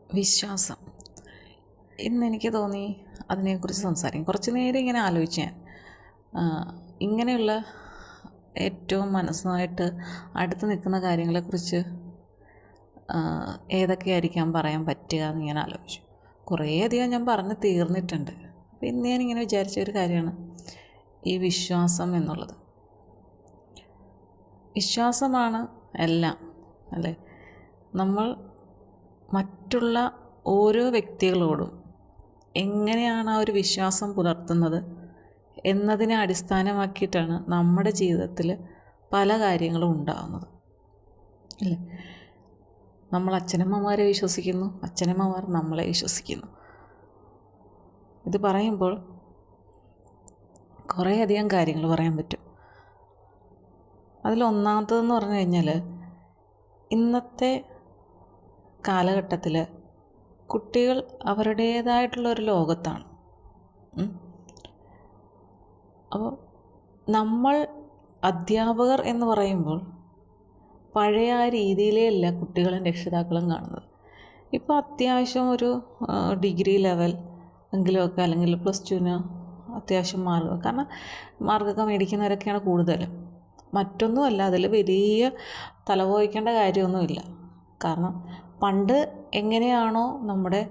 വിശ്വാസം. ഇന്നെനിക്ക് തോന്നി അതിനെക്കുറിച്ച് സംസാരിക്കും. കുറച്ച് നേരം ഇങ്ങനെ ആലോചിച്ച് ഞാൻ ഇങ്ങനെയുള്ള ഏറ്റവും മനസ്സുമായിട്ട് അടുത്ത് നിൽക്കുന്ന കാര്യങ്ങളെക്കുറിച്ച് ഏതൊക്കെയായിരിക്കാം പറയാൻ പറ്റുക എന്ന് ഞാൻ ആലോചിച്ചു. കുറേയധികം ഞാൻ പറഞ്ഞ് തീർന്നിട്ടുണ്ട്. അപ്പോൾ ഇന്ന് ഞാനിങ്ങനെ വിചാരിച്ച ഒരു കാര്യമാണ് ഈ വിശ്വാസം എന്നുള്ളത്. വിശ്വാസമാണ് എല്ലാം, അല്ലേ? നമ്മൾ മറ്റുള്ള ഓരോ വ്യക്തികളോടും എങ്ങനെയാണ് ആ ഒരു വിശ്വാസം പുലർത്തുന്നത് എന്നതിനെ അടിസ്ഥാനമാക്കിയിട്ടാണ് നമ്മുടെ ജീവിതത്തിൽ പല കാര്യങ്ങളും ഉണ്ടാകുന്നത്, അല്ലേ? നമ്മൾ അച്ഛനമ്മമാരെ വിശ്വസിക്കുന്നു, അച്ഛനമ്മമാർ നമ്മളെ വിശ്വസിക്കുന്നു. ഇത് പറയുമ്പോൾ കുറേയധികം കാര്യങ്ങൾ പറയാൻ പറ്റും. അതിലൊന്നാമത്തതെന്ന് പറഞ്ഞു കഴിഞ്ഞാൽ, ഇന്നത്തെ കാലഘട്ടത്തിൽ കുട്ടികൾ അവരുടേതായിട്ടുള്ളൊരു ലോകത്താണ്. അപ്പോൾ നമ്മൾ അധ്യാപകർ എന്ന് പറയുമ്പോൾ പഴയ ആ രീതിയിലേ അല്ല കുട്ടികളും രക്ഷിതാക്കളും കാണുന്നത്. ഇപ്പോൾ അത്യാവശ്യം ഒരു ഡിഗ്രി ലെവൽ എങ്കിലുമൊക്കെ, അല്ലെങ്കിൽ +2 അത്യാവശ്യം മാർക്ക്, കാരണം മാർക്കൊക്കെ മേടിക്കുന്നവരൊക്കെയാണ് കൂടുതലും. മറ്റൊന്നുമല്ല, അതിൽ വലിയ തലപോയിക്കേണ്ട കാര്യമൊന്നുമില്ല. കാരണം പണ്ട് എങ്ങനെയാണോ നമ്മുടെ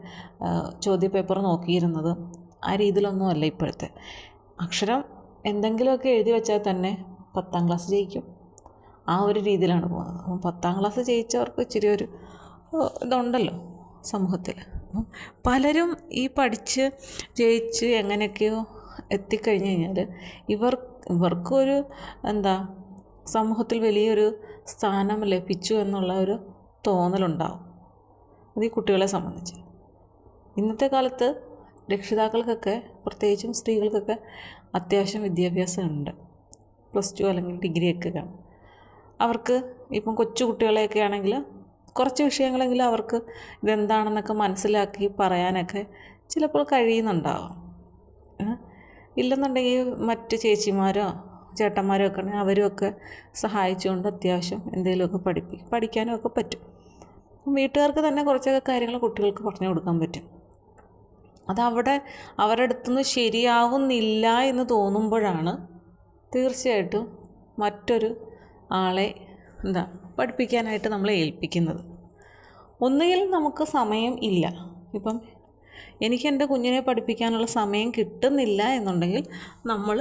ചോദ്യപേപ്പർ നോക്കിയിരുന്നത് ആ രീതിയിലൊന്നുമല്ല ഇപ്പോഴത്തെ. അക്ഷരം എന്തെങ്കിലുമൊക്കെ എഴുതി വെച്ചാൽ തന്നെ 10ാം ക്ലാസ് ജയിക്കും, ആ ഒരു രീതിയിലാണ് പോകുന്നത്. അപ്പം 10ാം ക്ലാസ് ജയിച്ചവർക്ക് ഇച്ചിരി ഒരു ഇതുണ്ടല്ലോ സമൂഹത്തിൽ. അപ്പം പലരും ഈ പഠിച്ച് ജയിച്ച് എങ്ങനെയൊക്കെയോ എത്തിക്കഴിഞ്ഞ് കഴിഞ്ഞാൽ ഇവർക്കൊരു സമൂഹത്തിൽ വലിയൊരു സ്ഥാനം ലഭിച്ചു എന്നുള്ള ഒരു തോന്നലുണ്ടാവും. അത് ഈ കുട്ടികളെ സംബന്ധിച്ച്. ഇന്നത്തെ കാലത്ത് രക്ഷിതാക്കൾക്കൊക്കെ, പ്രത്യേകിച്ചും സ്ത്രീകൾക്കൊക്കെ അത്യാവശ്യം വിദ്യാഭ്യാസം ഉണ്ട്. +2 അല്ലെങ്കിൽ ഡിഗ്രിയൊക്കെ കാണും. അവർക്ക് ഇപ്പം കൊച്ചു കുട്ടികളെയൊക്കെ ആണെങ്കിൽ കുറച്ച് വിഷയങ്ങളെങ്കിലും അവർക്ക് ഇതെന്താണെന്നൊക്കെ മനസ്സിലാക്കി പറയാനൊക്കെ ചിലപ്പോൾ കഴിയുന്നുണ്ടാവാം. ഇല്ലെന്നുണ്ടെങ്കിൽ മറ്റ് ചേച്ചിമാരോ ചേട്ടന്മാരോ ഒക്കെ ഉണ്ടെങ്കിൽ അവരുമൊക്കെ സഹായിച്ചുകൊണ്ട് അത്യാവശ്യം എന്തെങ്കിലുമൊക്കെ പഠിക്കാനും ഒക്കെ പറ്റും. വീട്ടുകാർക്ക് തന്നെ കുറച്ചൊക്കെ കാര്യങ്ങൾ കുട്ടികൾക്ക് പറഞ്ഞു കൊടുക്കാൻ പറ്റും. അതവിടെ അവരുടെ അടുത്തുനിന്ന് ശരിയാവുന്നില്ല എന്ന് തോന്നുമ്പോഴാണ് തീർച്ചയായിട്ടും മറ്റൊരു ആളെ പഠിപ്പിക്കാനായിട്ട് നമ്മളെ ഏൽപ്പിക്കുന്നത്. ഒന്നുകിൽ നമുക്ക് സമയം ഇല്ല, ഇപ്പം എനിക്ക് എൻ്റെ കുഞ്ഞിനെ പഠിപ്പിക്കാനുള്ള സമയം കിട്ടുന്നില്ല എന്നുണ്ടെങ്കിൽ നമ്മൾ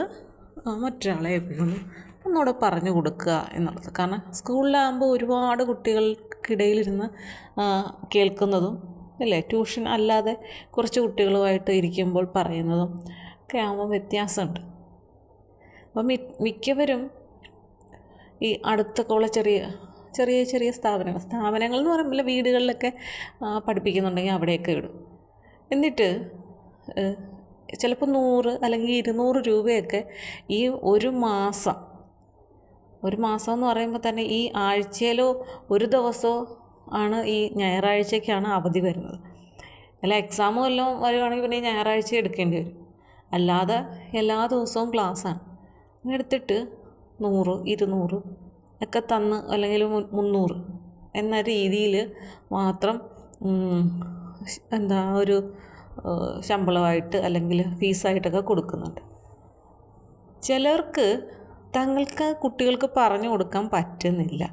മറ്റൊരാളെ ഏൽപ്പിക്കുന്നു, ഒന്നുകൂടെ പറഞ്ഞു കൊടുക്കുക എന്നുള്ളത്. കാരണം സ്കൂളിലാകുമ്പോൾ ഒരുപാട് കുട്ടികൾക്കിടയിലിരുന്ന് കേൾക്കുന്നതും, അല്ലേ, ട്യൂഷൻ അല്ലാതെ കുറച്ച് കുട്ടികളുമായിട്ട് ഇരിക്കുമ്പോൾ പറയുന്നതും ഒക്കെ ആകുമ്പോൾ വ്യത്യാസമുണ്ട്. അപ്പം മിക്കവരും ഈ അടുത്തൊക്കെ ഉള്ള ചെറിയ സ്ഥാപനങ്ങൾ എന്ന് പറയുമ്പോൾ വീടുകളിലൊക്കെ പഠിപ്പിക്കുന്നുണ്ടെങ്കിൽ അവിടെയൊക്കെ വിടും. എന്നിട്ട് ചിലപ്പോൾ 100 അല്ലെങ്കിൽ 200 രൂപയൊക്കെ ഈ ഒരു മാസം എന്ന് പറയുമ്പോൾ തന്നെ ഈ ആഴ്ചയിലോ ഒരു ദിവസമോ ആണ്, ഈ ഞായറാഴ്ചയ്ക്കാണ് അവധി വരുന്നത്. അല്ല എക്സാമോ എല്ലാം വരുവാണെങ്കിൽ പിന്നെ ഞായറാഴ്ച എടുക്കേണ്ടി വരും. അല്ലാതെ എല്ലാ ദിവസവും ക്ലാസ്സാണ്. എടുത്തിട്ട് 100, 200 ഒക്കെ തന്ന്, അല്ലെങ്കിൽ 300 എന്ന രീതിയിൽ മാത്രം ഒരു ശമ്പളമായിട്ട് അല്ലെങ്കിൽ ഫീസായിട്ടൊക്കെ കൊടുക്കുന്നുണ്ട്. ചിലർക്ക് തങ്ങൾക്ക് കുട്ടികൾക്ക് പറഞ്ഞു കൊടുക്കാൻ പറ്റുന്നില്ല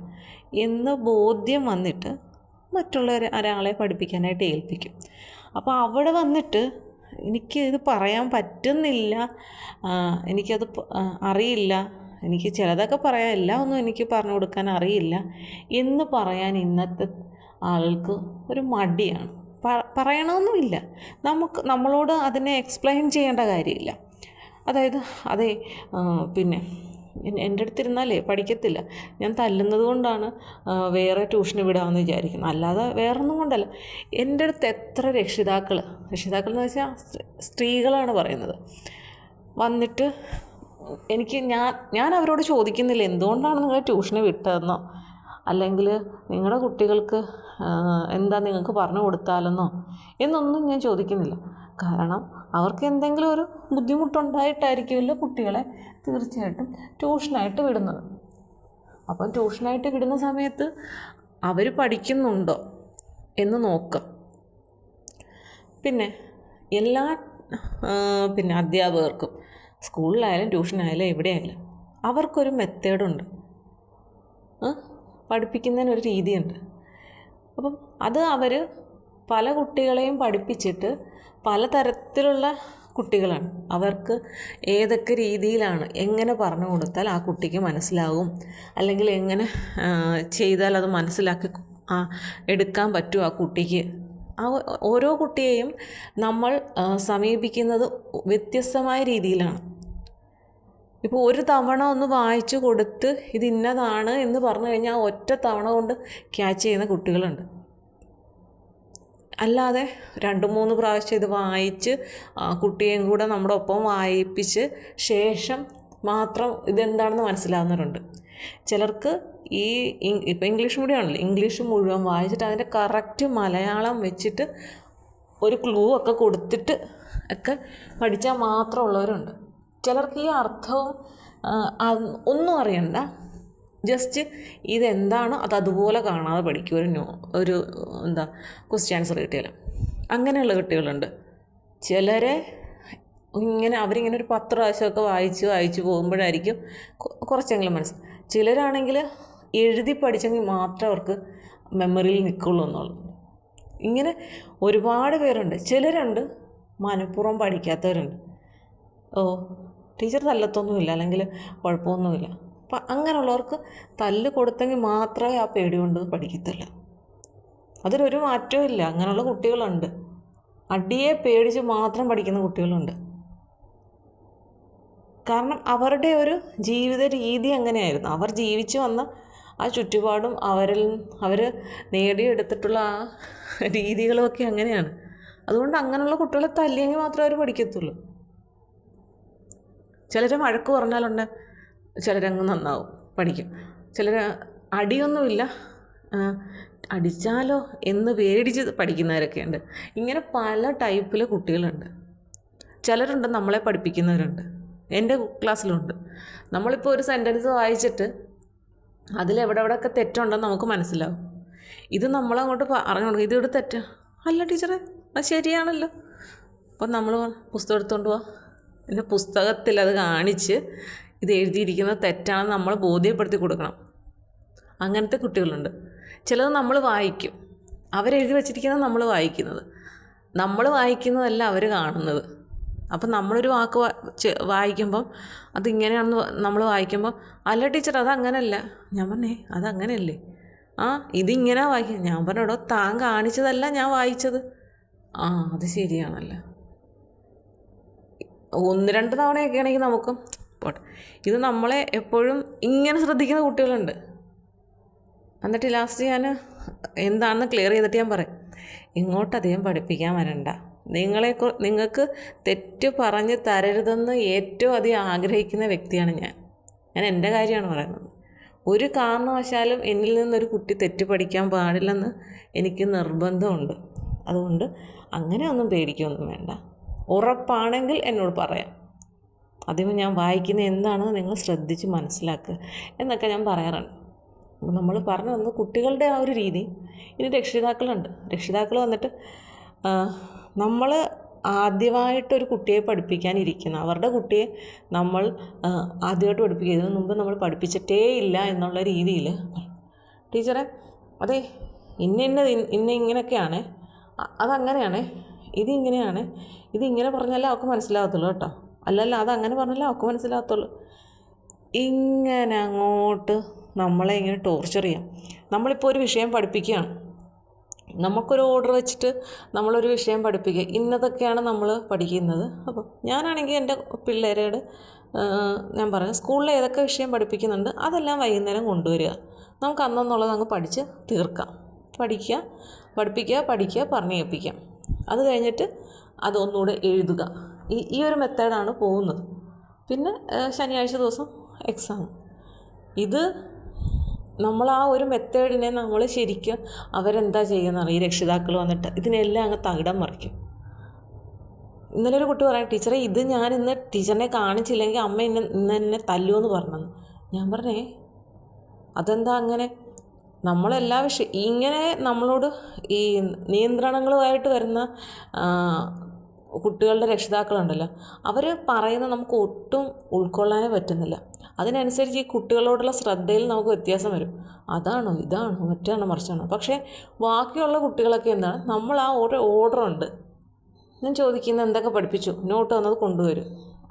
എന്ന് ബോധ്യം വന്നിട്ട് മറ്റുള്ള ഒരാളെ പഠിപ്പിക്കാനായിട്ട് ഏൽപ്പിക്കും. അപ്പോൾ അവിടെ വന്നിട്ട് എനിക്ക് ഇത് പറയാൻ പറ്റുന്നില്ല, എനിക്കത് അറിയില്ല, എനിക്ക് ചിലതൊക്കെ പറയാം, എല്ലാം ഒന്നും എനിക്ക് പറഞ്ഞു കൊടുക്കാൻ അറിയില്ല എന്ന് പറയാൻ ഇന്നത്തെ ആളുകൾക്ക് ഒരു മടിയാണ്. പറയണമെന്നുമില്ല, നമ്മളോട് അതിനെ എക്സ്പ്ലെയിൻ ചെയ്യേണ്ട കാര്യമില്ല. അതായത് പിന്നെ എൻ്റെ അടുത്തിരുന്നാലേ പഠിക്കത്തില്ല, ഞാൻ തല്ലുന്നത് കൊണ്ടാണ് വേറെ ട്യൂഷന് വിടാമെന്ന് വിചാരിക്കുന്നു, അല്ലാതെ വേറൊന്നും കൊണ്ടല്ല. എൻ്റെ അടുത്ത് എത്ര രക്ഷിതാക്കൾ എന്ന് വെച്ചാൽ സ്ത്രീകളാണ് പറയുന്നത്, വന്നിട്ട് ഞാൻ അവരോട് ചോദിക്കുന്നില്ല എന്തുകൊണ്ടാണ് നിങ്ങൾ ട്യൂഷന് വിട്ടതെന്നോ, അല്ലെങ്കിൽ നിങ്ങളുടെ കുട്ടികൾക്ക് നിങ്ങൾക്ക് പറഞ്ഞു കൊടുത്താലെന്നോ എന്നൊന്നും ഞാൻ ചോദിക്കുന്നില്ല. കാരണം അവർക്ക് എന്തെങ്കിലും ഒരു ബുദ്ധിമുട്ടുണ്ടായിട്ടായിരിക്കുമല്ലോ കുട്ടികളെ തീർച്ചയായിട്ടും ട്യൂഷനായിട്ട് വിടുന്നത്. അപ്പം ട്യൂഷനായിട്ട് വിടുന്ന സമയത്ത് അവർ പഠിക്കുന്നുണ്ടോ എന്ന് നോക്കുക. പിന്നെ എല്ലാ പിന്നെ അധ്യാപകർക്കും സ്കൂളിലായാലും ട്യൂഷനായാലും എവിടെയായാലും അവർക്കൊരു മെത്തേഡുണ്ട്, പഠിപ്പിക്കുന്നതിനൊരു രീതിയുണ്ട്. അപ്പം അത് അവർ പല കുട്ടികളെയും പഠിപ്പിച്ചിട്ട് പലതരത്തിലുള്ള കുട്ടികളാണ്. അവർക്ക് ഏതൊക്കെ രീതിയിലാണ് എങ്ങനെ പറഞ്ഞു കൊടുത്താൽ ആ കുട്ടിക്ക് മനസ്സിലാവും, അല്ലെങ്കിൽ എങ്ങനെ ചെയ്താൽ അത് മനസ്സിലാക്കി എടുക്കാൻ പറ്റും ആ കുട്ടിക്ക്. ആ ഓരോ കുട്ടിയെയും നമ്മൾ സമീപിക്കുന്നത് വ്യത്യസ്തമായ രീതിയിലാണ്. ഇപ്പോൾ ഒരു തവണ ഒന്ന് വായിച്ചു കൊടുത്ത് ഇത് ഇന്നതാണ് എന്ന് പറഞ്ഞു കഴിഞ്ഞാൽ ഒറ്റ തവണ കൊണ്ട് ക്യാച്ച് ചെയ്യുന്ന കുട്ടികളുണ്ട്. അല്ലാതെ 2-3 പ്രാവശ്യം ഇത് വായിച്ച് കുട്ടിയെയും കൂടെ നമ്മുടെ ഒപ്പം വായിപ്പിച്ച് ശേഷം മാത്രം ഇതെന്താണെന്ന് മനസ്സിലാവുന്നവരുണ്ട്. ചിലർക്ക് ഇപ്പം ഇംഗ്ലീഷ് മീഡിയമാണല്ലോ, ഇംഗ്ലീഷ് മുഴുവൻ വായിച്ചിട്ട് അതിൻ്റെ കറക്റ്റ് മലയാളം വെച്ചിട്ട് ഒരു ക്ലൂ ഒക്കെ കൊടുത്തിട്ട് ഒക്കെ പഠിച്ചാൽ മാത്രമുള്ളവരുണ്ട്. ചിലർക്ക് ഈ അർത്ഥവും ഒന്നും അറിയണ്ട, ജസ്റ്റ് ഇതെന്താണ് അതുപോലെ കാണാതെ പഠിക്കും. ഒരു ക്വസ്റ്റ്യൻ ആൻസർ കിട്ടിയാലും അങ്ങനെയുള്ള കുട്ടികളുണ്ട്. ചിലരെ അവരിങ്ങനെ ഒരു 10 പ്രാവശ്യമൊക്കെ വായിച്ച് പോകുമ്പോഴായിരിക്കും കുറച്ചെങ്കിലും മനസ്സിലാവും. ചിലരാണെങ്കിൽ എഴുതി പഠിച്ചെങ്കിൽ മാത്രമേ അവർക്ക് മെമ്മറിയിൽ നിൽക്കുള്ളൂ എന്നുള്ളൂ. ഇങ്ങനെ ഒരുപാട് പേരുണ്ട്. ചിലരുണ്ട് മനഃപൂർവ്വം പഠിക്കാത്തവരുണ്ട്. ടീച്ചർ തല്ലത്തൊന്നുമില്ല, അല്ലെങ്കിൽ കുഴപ്പമൊന്നുമില്ല. അപ്പം അങ്ങനെയുള്ളവർക്ക് തല്ല് കൊടുത്തെങ്കിൽ മാത്രമേ ആ പേടി കൊണ്ട് പഠിക്കത്തുള്ളൂ. അതിലൊരു മാറ്റവും ഇല്ല. അങ്ങനെയുള്ള കുട്ടികളുണ്ട്. അടിയെ പേടിച്ച് മാത്രം പഠിക്കുന്ന കുട്ടികളുണ്ട്. കാരണം അവരുടെ ഒരു ജീവിത രീതി അങ്ങനെയായിരുന്നു. അവർ ജീവിച്ചു വന്ന ആ ചുറ്റുപാടും അവർ നേടിയെടുത്തിട്ടുള്ള ആ രീതികളുമൊക്കെ അങ്ങനെയാണ്. അതുകൊണ്ട് അങ്ങനെയുള്ള കുട്ടികളെ തല്ലിയെങ്കിൽ മാത്രമേ അവർ പഠിക്കത്തുള്ളൂ. ചിലർ വഴക്ക് പറഞ്ഞാലുണ്ട്, ചിലരങ്ങ് നന്നാവും, പഠിക്കും. ചിലർ അടിയൊന്നുമില്ല, അടിച്ചാലോ എന്ന് പേടിച്ച് പഠിക്കുന്നവരൊക്കെ ഉണ്ട്. ഇങ്ങനെ പല ടൈപ്പിലെ കുട്ടികളുണ്ട്. ചിലരുണ്ട് നമ്മളെ പഠിപ്പിക്കുന്നവരുണ്ട്. എൻ്റെ ക്ലാസ്സിലുണ്ട്. നമ്മളിപ്പോൾ ഒരു സെൻറ്റൻസ് വായിച്ചിട്ട് അതിലെവിടെയൊക്കെ തെറ്റുണ്ടെന്ന് നമുക്ക് മനസ്സിലാവും. ഇത് നമ്മളങ്ങോട്ട് പറഞ്ഞു കൊടുക്കും, ഇതിവിടെ തെറ്റാ, അല്ല ടീച്ചറെ അത് ശരിയാണല്ലോ. അപ്പം നമ്മൾ പുസ്തകം എടുത്തുകൊണ്ട് പോവാം, പിന്നെ പുസ്തകത്തിൽ അത് കാണിച്ച് ഇത് എഴുതിയിരിക്കുന്നത് തെറ്റാണെന്ന് നമ്മൾ ബോധ്യപ്പെടുത്തി കൊടുക്കണം. അങ്ങനത്തെ കുട്ടികളുണ്ട്. ചിലത് നമ്മൾ വായിക്കും, അവരെഴുതി വച്ചിരിക്കുന്നത് നമ്മൾ വായിക്കുന്നത്, നമ്മൾ വായിക്കുന്നതല്ല അവർ കാണുന്നത്. അപ്പം നമ്മളൊരു വാക്ക് വായിക്കുമ്പം അതിങ്ങനെയാണെന്ന് നമ്മൾ വായിക്കുമ്പോൾ അല്ല ടീച്ചർ അതങ്ങനല്ല. ഞാൻ പറഞ്ഞേ അതങ്ങനെയല്ലേ, ഇതിങ്ങനെ വായിക്കും. ഞാൻ പറഞ്ഞോ താൻ കാണിച്ചതല്ല ഞാൻ വായിച്ചത്. അത് ശരിയാണല്ലോ. 1-2 തവണയൊക്കെ ആണെങ്കിൽ നമുക്കും പോട്ടെ. ഇത് നമ്മളെ എപ്പോഴും ഇങ്ങനെ ശ്രദ്ധിക്കുന്ന കുട്ടികളുണ്ട്. എന്നിട്ട് ലാസ്റ്റ് ഞാൻ എന്താണെന്ന് ക്ലിയർ ചെയ്തിട്ട് ഞാൻ പറയും, ഇങ്ങോട്ടധികം പഠിപ്പിക്കാൻ വരണ്ട. നിങ്ങൾക്ക് തെറ്റ് പറഞ്ഞ് തരരുതെന്ന് ഏറ്റവും അധികം ആഗ്രഹിക്കുന്ന വ്യക്തിയാണ് ഞാൻ എൻ്റെ കാര്യമാണ് പറയുന്നത്. ഒരു കാരണവശാലും എന്നിൽ നിന്നൊരു കുട്ടി തെറ്റ് പഠിക്കാൻ പാടില്ലെന്ന് എനിക്ക് നിർബന്ധമുണ്ട്. അതുകൊണ്ട് അങ്ങനെയൊന്നും പേടിക്കൊന്നും വേണ്ട. ഉറപ്പാണെങ്കിൽ എന്നോട് പറയാം. ആദ്യം ഞാൻ വായിക്കുന്നത് എന്താണെന്ന് നിങ്ങൾ ശ്രദ്ധിച്ച് മനസ്സിലാക്കുക എന്നൊക്കെ ഞാൻ പറയാറുണ്ട്. അപ്പോൾ നമ്മൾ പറഞ്ഞു വന്നത് കുട്ടികളുടെ ആ ഒരു രീതി. ഇനി രക്ഷിതാക്കളുണ്ട്. രക്ഷിതാക്കൾ വന്നിട്ട് നമ്മൾ ആദ്യമായിട്ടൊരു കുട്ടിയെ പഠിപ്പിക്കാനിരിക്കുന്ന അവരുടെ കുട്ടിയെ നമ്മൾ ആദ്യമായിട്ട് പഠിപ്പിക്കുക, ഇതിനു മുമ്പ് നമ്മൾ പഠിപ്പിച്ചിട്ടേ ഇല്ല എന്നുള്ള രീതിയിൽ, ടീച്ചറെ അതെ ഇങ്ങനെയൊക്കെയാണ്, അതങ്ങനെയാണ്, ഇതിങ്ങനെയാണ്, ഇതിങ്ങനെ പറഞ്ഞാലേ അവൾക്ക് മനസ്സിലാകത്തുള്ളൂ കേട്ടോ, അല്ലല്ല അതങ്ങനെ പറഞ്ഞാലേ അവൾക്ക് മനസ്സിലാകത്തുള്ളൂ. ഇങ്ങനെ അങ്ങോട്ട് നമ്മളെ ഇങ്ങനെ ടോർച്ചർ ചെയ്യാം. നമ്മളിപ്പോൾ ഒരു വിഷയം പഠിപ്പിക്കുകയാണ്, നമുക്കൊരു ഓർഡർ വെച്ചിട്ട് നമ്മളൊരു വിഷയം പഠിപ്പിക്കുക, ഇന്നതൊക്കെയാണ് നമ്മൾ പഠിക്കുന്നത്. അപ്പോൾ ഞാനാണെങ്കിൽ എൻ്റെ പിള്ളേരോട് ഞാൻ പറഞ്ഞു, സ്കൂളിൽ ഏതൊക്കെ വിഷയം പഠിപ്പിക്കുന്നുണ്ട് അതെല്ലാം വൈകുന്നേരം കൊണ്ടുവരിക, നമുക്ക് അന്നെന്നുള്ളത് അങ്ങ് പഠിച്ച് തീർക്കാം. പഠിപ്പിക്കുക പറഞ്ഞു കേൾപ്പിക്കാം. അത് കഴിഞ്ഞിട്ട് അതൊന്നുകൂടെ എഴുതുക. ഈ ഒരു മെത്തേഡാണ് പോകുന്നത്. പിന്നെ ശനിയാഴ്ച ദിവസം എക്സാം. ഇത് നമ്മൾ ആ ഒരു മെത്തേഡിനെ നമ്മൾ ശരിക്കും അവരെന്താ ചെയ്യുന്നതാണ്, ഈ രക്ഷിതാക്കൾ വന്നിട്ട് ഇതിനെല്ലാം അങ്ങ് തകിടം മറിക്കും. ഇന്നലെ ഒരു കുട്ടി പറയാം, ടീച്ചറെ ഇത് ഞാൻ ഇന്ന് ടീച്ചറിനെ കാണിച്ചില്ലെങ്കിൽ അമ്മ ഇന്ന് എന്നെ തല്ലുമെന്ന് പറഞ്ഞെന്ന്. ഞാൻ പറഞ്ഞേ അതെന്താ അങ്ങനെ? നമ്മളെല്ലാ ഇങ്ങനെ നമ്മളോട് ഈ നിയന്ത്രണങ്ങളുമായിട്ട് വരുന്ന കുട്ടികളുടെ രക്ഷിതാക്കളുണ്ടല്ലോ, അവർ പറയുന്നത് നമുക്ക് ഒട്ടും ഉൾക്കൊള്ളാനേ പറ്റുന്നില്ല. അതിനനുസരിച്ച് ഈ കുട്ടികളോടുള്ള ശ്രദ്ധയിൽ നമുക്ക് വ്യത്യാസം വരും. അതാണോ ഇതാണോ മറ്റാണോ മറിച്ചാണോ. പക്ഷേ ബാക്കിയുള്ള കുട്ടികളൊക്കെ എന്താണ്, നമ്മൾ ആ ഒരു ഓർഡറുണ്ട്, ഞാൻ ചോദിക്കുന്നത് എന്തൊക്കെ പഠിപ്പിച്ചു, നോട്ട് തന്നത് കൊണ്ടുവരും,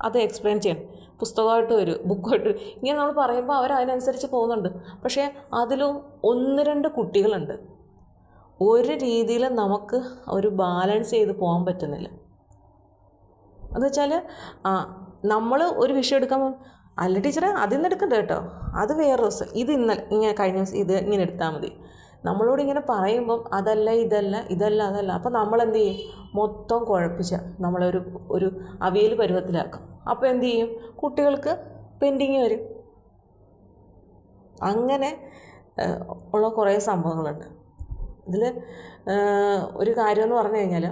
അത് എക്സ്പ്ലെയിൻ ചെയ്യണം, പുസ്തകമായിട്ട് വരും, ബുക്കുമായിട്ട് ഇങ്ങനെ നമ്മൾ പറയുമ്പോൾ അവർ അതിനനുസരിച്ച് പോകുന്നുണ്ട്. പക്ഷേ അതിലും 1-2 കുട്ടികളുണ്ട് ഒരു രീതിയിൽ നമുക്ക് ഒരു ബാലൻസ് ചെയ്ത് പോകാൻ പറ്റുന്നില്ല. എന്ന് വെച്ചാൽ നമ്മൾ ഒരു വിഷയം എടുക്കാൻ, അല്ല ടീച്ചറെ അതിൽ നിന്ന് എടുക്കണ്ട കേട്ടോ, അത് വേറെ ദിവസം, ഇത് ഇങ്ങനെ കഴിഞ്ഞ ദിവസം ഇത് ഇങ്ങനെ എടുത്താൽ മതി. നമ്മളോട് ഇങ്ങനെ പറയുമ്പം അതല്ല ഇതല്ല അതല്ല. അപ്പം നമ്മളെന്ത് ചെയ്യും, മൊത്തം കുഴപ്പിച്ച ഒരു അവിയൽ പരുവത്തിലാക്കും. അപ്പോൾ എന്ത് ചെയ്യും, കുട്ടികൾക്ക് പെൻഡിങ് വരും. അങ്ങനെ ഉള്ള കുറേ സംഭവങ്ങളുണ്ട്. ഇതിൽ ഒരു കാര്യമെന്ന് പറഞ്ഞു കഴിഞ്ഞാൽ,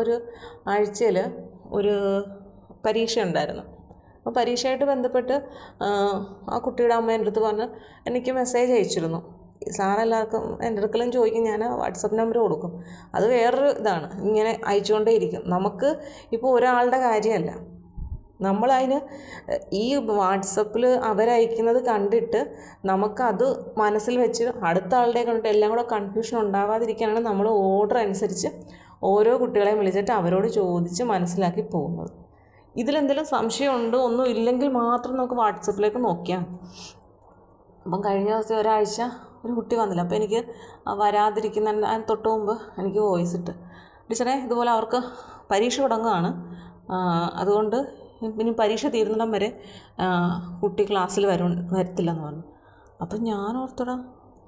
ഒരു ആഴ്ചയിൽ ഒരു പരീക്ഷ ഉണ്ടായിരുന്നു. അപ്പോൾ പരീക്ഷയായിട്ട് ബന്ധപ്പെട്ട് ആ കുട്ടിയുടെ അമ്മ എൻ്റെ അടുത്ത് പറഞ്ഞ് എനിക്ക് മെസ്സേജ് അയച്ചിരുന്നു. സാറെല്ലാവർക്കും എൻ്റെ അടുക്കലും ചോദിക്കും, ഞാൻ വാട്സപ്പ് നമ്പർ കൊടുക്കും. അത് വേറൊരു ഇതാണ്, ഇങ്ങനെ അയച്ചുകൊണ്ടേ ഇരിക്കും. നമുക്ക് ഇപ്പോൾ ഒരാളുടെ കാര്യമല്ല, നമ്മളതിന് ഈ വാട്സപ്പിൽ അവരയക്കുന്നത് കണ്ടിട്ട് നമുക്കത് മനസ്സിൽ വെച്ച് അടുത്ത ആളുടെ കണ്ടിട്ട് എല്ലാം കൂടെ കൺഫ്യൂഷൻ ഉണ്ടാവാതിരിക്കാനാണ് നമ്മൾ ഓർഡർ അനുസരിച്ച് ഓരോ കുട്ടികളെയും വിളിച്ചിട്ട് അവരോട് ചോദിച്ച് മനസ്സിലാക്കി പോകുന്നത്. ഇതിലെന്തെങ്കിലും സംശയമുണ്ടോ ഒന്നും ഇല്ലെങ്കിൽ മാത്രം നമുക്ക് വാട്സപ്പിലേക്ക് നോക്കിയാൽ. അപ്പം കഴിഞ്ഞ ദിവസം ഒരാഴ്ച ഒരു കുട്ടി വന്നില്ല. അപ്പോൾ എനിക്ക് വരാതിരിക്കുന്ന തൊട്ട് മുമ്പ് എനിക്ക് വോയിസ് ഇട്ട്, ടീച്ചറെ ഇതുപോലെ അവർക്ക് പരീക്ഷ തുടങ്ങുകയാണ്, അതുകൊണ്ട് ഇനി പരീക്ഷ തീരുന്നിടം വരെ കുട്ടി ക്ലാസ്സിൽ വരത്തില്ലെന്ന് പറഞ്ഞു. അപ്പം ഞാൻ ഓർത്തോടാ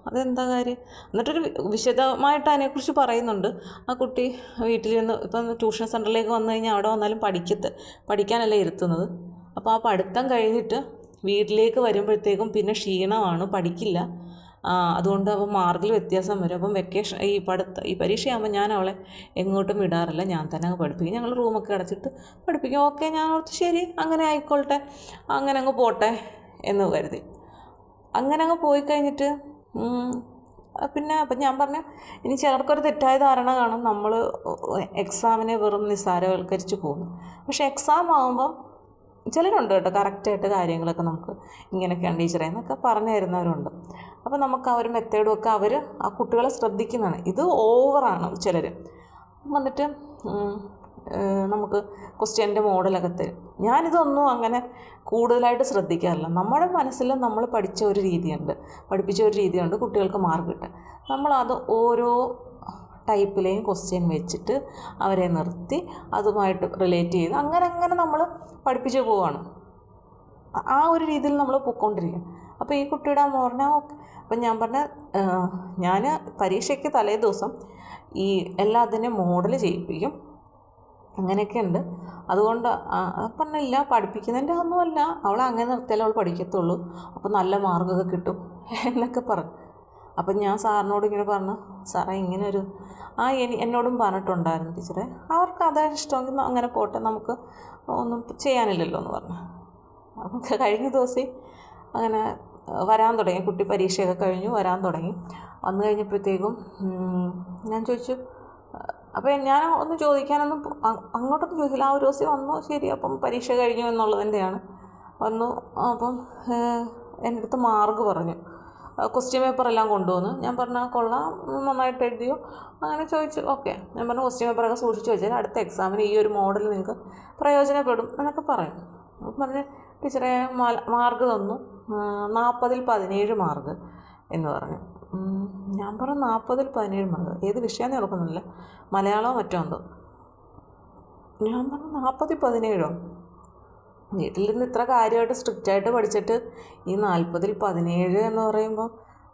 അതെന്താ കാര്യം. എന്നിട്ടൊരു വിശദമായിട്ട് അതിനെക്കുറിച്ച് പറയുന്നുണ്ട്. ആ കുട്ടി വീട്ടിൽ നിന്ന് ഇപ്പം ട്യൂഷൻ സെൻ്ററിലേക്ക് വന്നു കഴിഞ്ഞാൽ അവിടെ വന്നാലും പഠിക്കാനല്ല ഇരുത്തുന്നത്. അപ്പോൾ ആ പഠിത്തം കഴിഞ്ഞിട്ട് വീട്ടിലേക്ക് വരുമ്പോഴത്തേക്കും പിന്നെ ക്ഷീണമാണ്, പഠിക്കില്ല. അതുകൊണ്ട് അപ്പം മാർക്കിൽ വ്യത്യാസം വരും. അപ്പം ഈ പരീക്ഷയാകുമ്പോൾ ഞാൻ അവളെ എങ്ങോട്ടും വിടാറില്ല, ഞാൻ തന്നെ അങ്ങ് പഠിപ്പിക്കും. ഞങ്ങൾ റൂമൊക്കെ അടച്ചിട്ട് പഠിപ്പിക്കും. ഓക്കെ, ഞാൻ ഓർത്ത് ശരി അങ്ങനെ ആയിക്കോട്ടെ, അങ്ങനെ അങ്ങ് പോട്ടെ എന്ന് കരുതി. അങ്ങനെ അങ്ങ് പോയി കഴിഞ്ഞിട്ട് അപ്പം ഞാൻ പറഞ്ഞു, ഇനി ചിലർക്കൊരു തെറ്റായ ധാരണ കാണും, നമ്മൾ എക്സാമിനെ വെറും നിസ്സാരവൽക്കരിച്ച് പോകുന്നു. പക്ഷേ എക്സാം ആകുമ്പം ചിലരുണ്ട് കേട്ടോ, കറക്റ്റായിട്ട് കാര്യങ്ങളൊക്കെ നമുക്ക് ഇങ്ങനെയൊക്കെയാണ് ടീച്ചറെ എന്നൊക്കെ പറഞ്ഞു തരുന്നവരുണ്ട്. അപ്പോൾ നമുക്ക് ആ ഒരു മെത്തേഡും ഒക്കെ അവർ ആ കുട്ടികളെ ശ്രദ്ധിക്കുന്നതാണ്. ഇത് ഓവറാണ് ചിലർ വന്നിട്ട് നമുക്ക് ക്വസ്റ്റ്യൻ്റെ മോഡലൊക്കെ തരും. ഞാനിതൊന്നും അങ്ങനെ കൂടുതലായിട്ട് ശ്രദ്ധിക്കാറില്ല. നമ്മുടെ മനസ്സിൽ നമ്മൾ പഠിച്ച ഒരു രീതിയുണ്ട് കുട്ടികൾക്ക് മാർക്ക് കിട്ടാൻ. നമ്മളത് ഓരോ ടൈപ്പിലെയും ക്വസ്റ്റ്യൻ വെച്ചിട്ട് അവരെ നിർത്തി അതുമായിട്ട് റിലേറ്റ് ചെയ്ത് അങ്ങനെ നമ്മൾ പഠിപ്പിച്ച് പോവുകയാണ്. ആ ഒരു രീതിയിൽ നമ്മൾ പൊയ്ക്കൊണ്ടിരിക്കും. അപ്പോൾ ഈ കുട്ടിയുടെ അമ്മ പറഞ്ഞാൽ ഓക്കെ. അപ്പം ഞാൻ ഞാൻ പരീക്ഷയ്ക്ക് തലേ ദിവസം ഈ എല്ലാത്തിനെയും മോഡൽ ചെയ്യിപ്പിക്കും, അങ്ങനെയൊക്കെ ഉണ്ട്. അതുകൊണ്ട് പറഞ്ഞില്ല, പഠിപ്പിക്കുന്നതിൻ്റെ ഒന്നുമല്ല, അവൾ അങ്ങനെ നിർത്തിയാലേ അവൾ പഠിക്കത്തുള്ളൂ, അപ്പോൾ നല്ല മാർക്കൊക്കെ കിട്ടും എന്നൊക്കെ പറഞ്ഞു. അപ്പം ഞാൻ സാറിനോട് ഇങ്ങനെ പറഞ്ഞു, സാറേ ഇങ്ങനൊരു എന്നോടും പറഞ്ഞിട്ടുണ്ടായിരുന്നു ടീച്ചറെ, അവർക്ക് അതാണ് ഇഷ്ടമെങ്കിൽ അങ്ങനെ പോട്ടെ, നമുക്ക് ഒന്നും ചെയ്യാനില്ലല്ലോ എന്ന് പറഞ്ഞു. അപ്പം കഴിഞ്ഞ ദിവസം അങ്ങനെ വരാൻ തുടങ്ങി, കുട്ടി പരീക്ഷയൊക്കെ കഴിഞ്ഞു വരാൻ തുടങ്ങി. വന്നു കഴിഞ്ഞപ്പോഴത്തേക്കും ഞാൻ ചോദിച്ചു, അപ്പോൾ ഞാൻ ഒന്ന് ചോദിക്കാനൊന്നും അങ്ങോട്ടൊന്നും ചോദിച്ചില്ല. ആ ഒരു ദിവസം വന്നു, ശരി അപ്പം പരീക്ഷ കഴിഞ്ഞു എന്നുള്ളതിൻ്റെയാണ് വന്നു. അപ്പം എൻ്റെ അടുത്ത് മാർക്ക് പറഞ്ഞു, ക്വസ്റ്റ്യൻ പേപ്പറെല്ലാം കൊണ്ടുവന്നു. ഞാൻ പറഞ്ഞാൽ കൊള്ളാം, നന്നായിട്ട് എഴുതിയോ അങ്ങനെ ചോദിച്ചു. ഓക്കെ, ഞാൻ പറഞ്ഞു ക്വസ്റ്റ്യൻ പേപ്പറൊക്കെ സൂക്ഷിച്ച് വെച്ചാൽ അടുത്ത എക്സാമിന് ഈ ഒരു മോഡൽ നിങ്ങൾക്ക് പ്രയോജനപ്പെടും എന്നൊക്കെ പറയും. അപ്പം പറഞ്ഞു ടീച്ചറെ മാർക്ക് തന്നു, 40-ൽ 17 മാർക്ക് എന്ന് പറഞ്ഞു. ഞാൻ പറഞ്ഞു 40-ൽ 17 മാർക്ക്, ഏത് വിഷയമെന്ന് ഓർക്കുന്നില്ല, മലയാളമോ മറ്റോ എന്തോ. ഞാൻ പറഞ്ഞു 40-ൽ 17 വീട്ടിൽ നിന്ന് ഇത്ര കാര്യമായിട്ട് സ്ട്രിക്റ്റായിട്ട് പഠിച്ചിട്ട് ഈ 40-ൽ 17 എന്ന് പറയുമ്പോൾ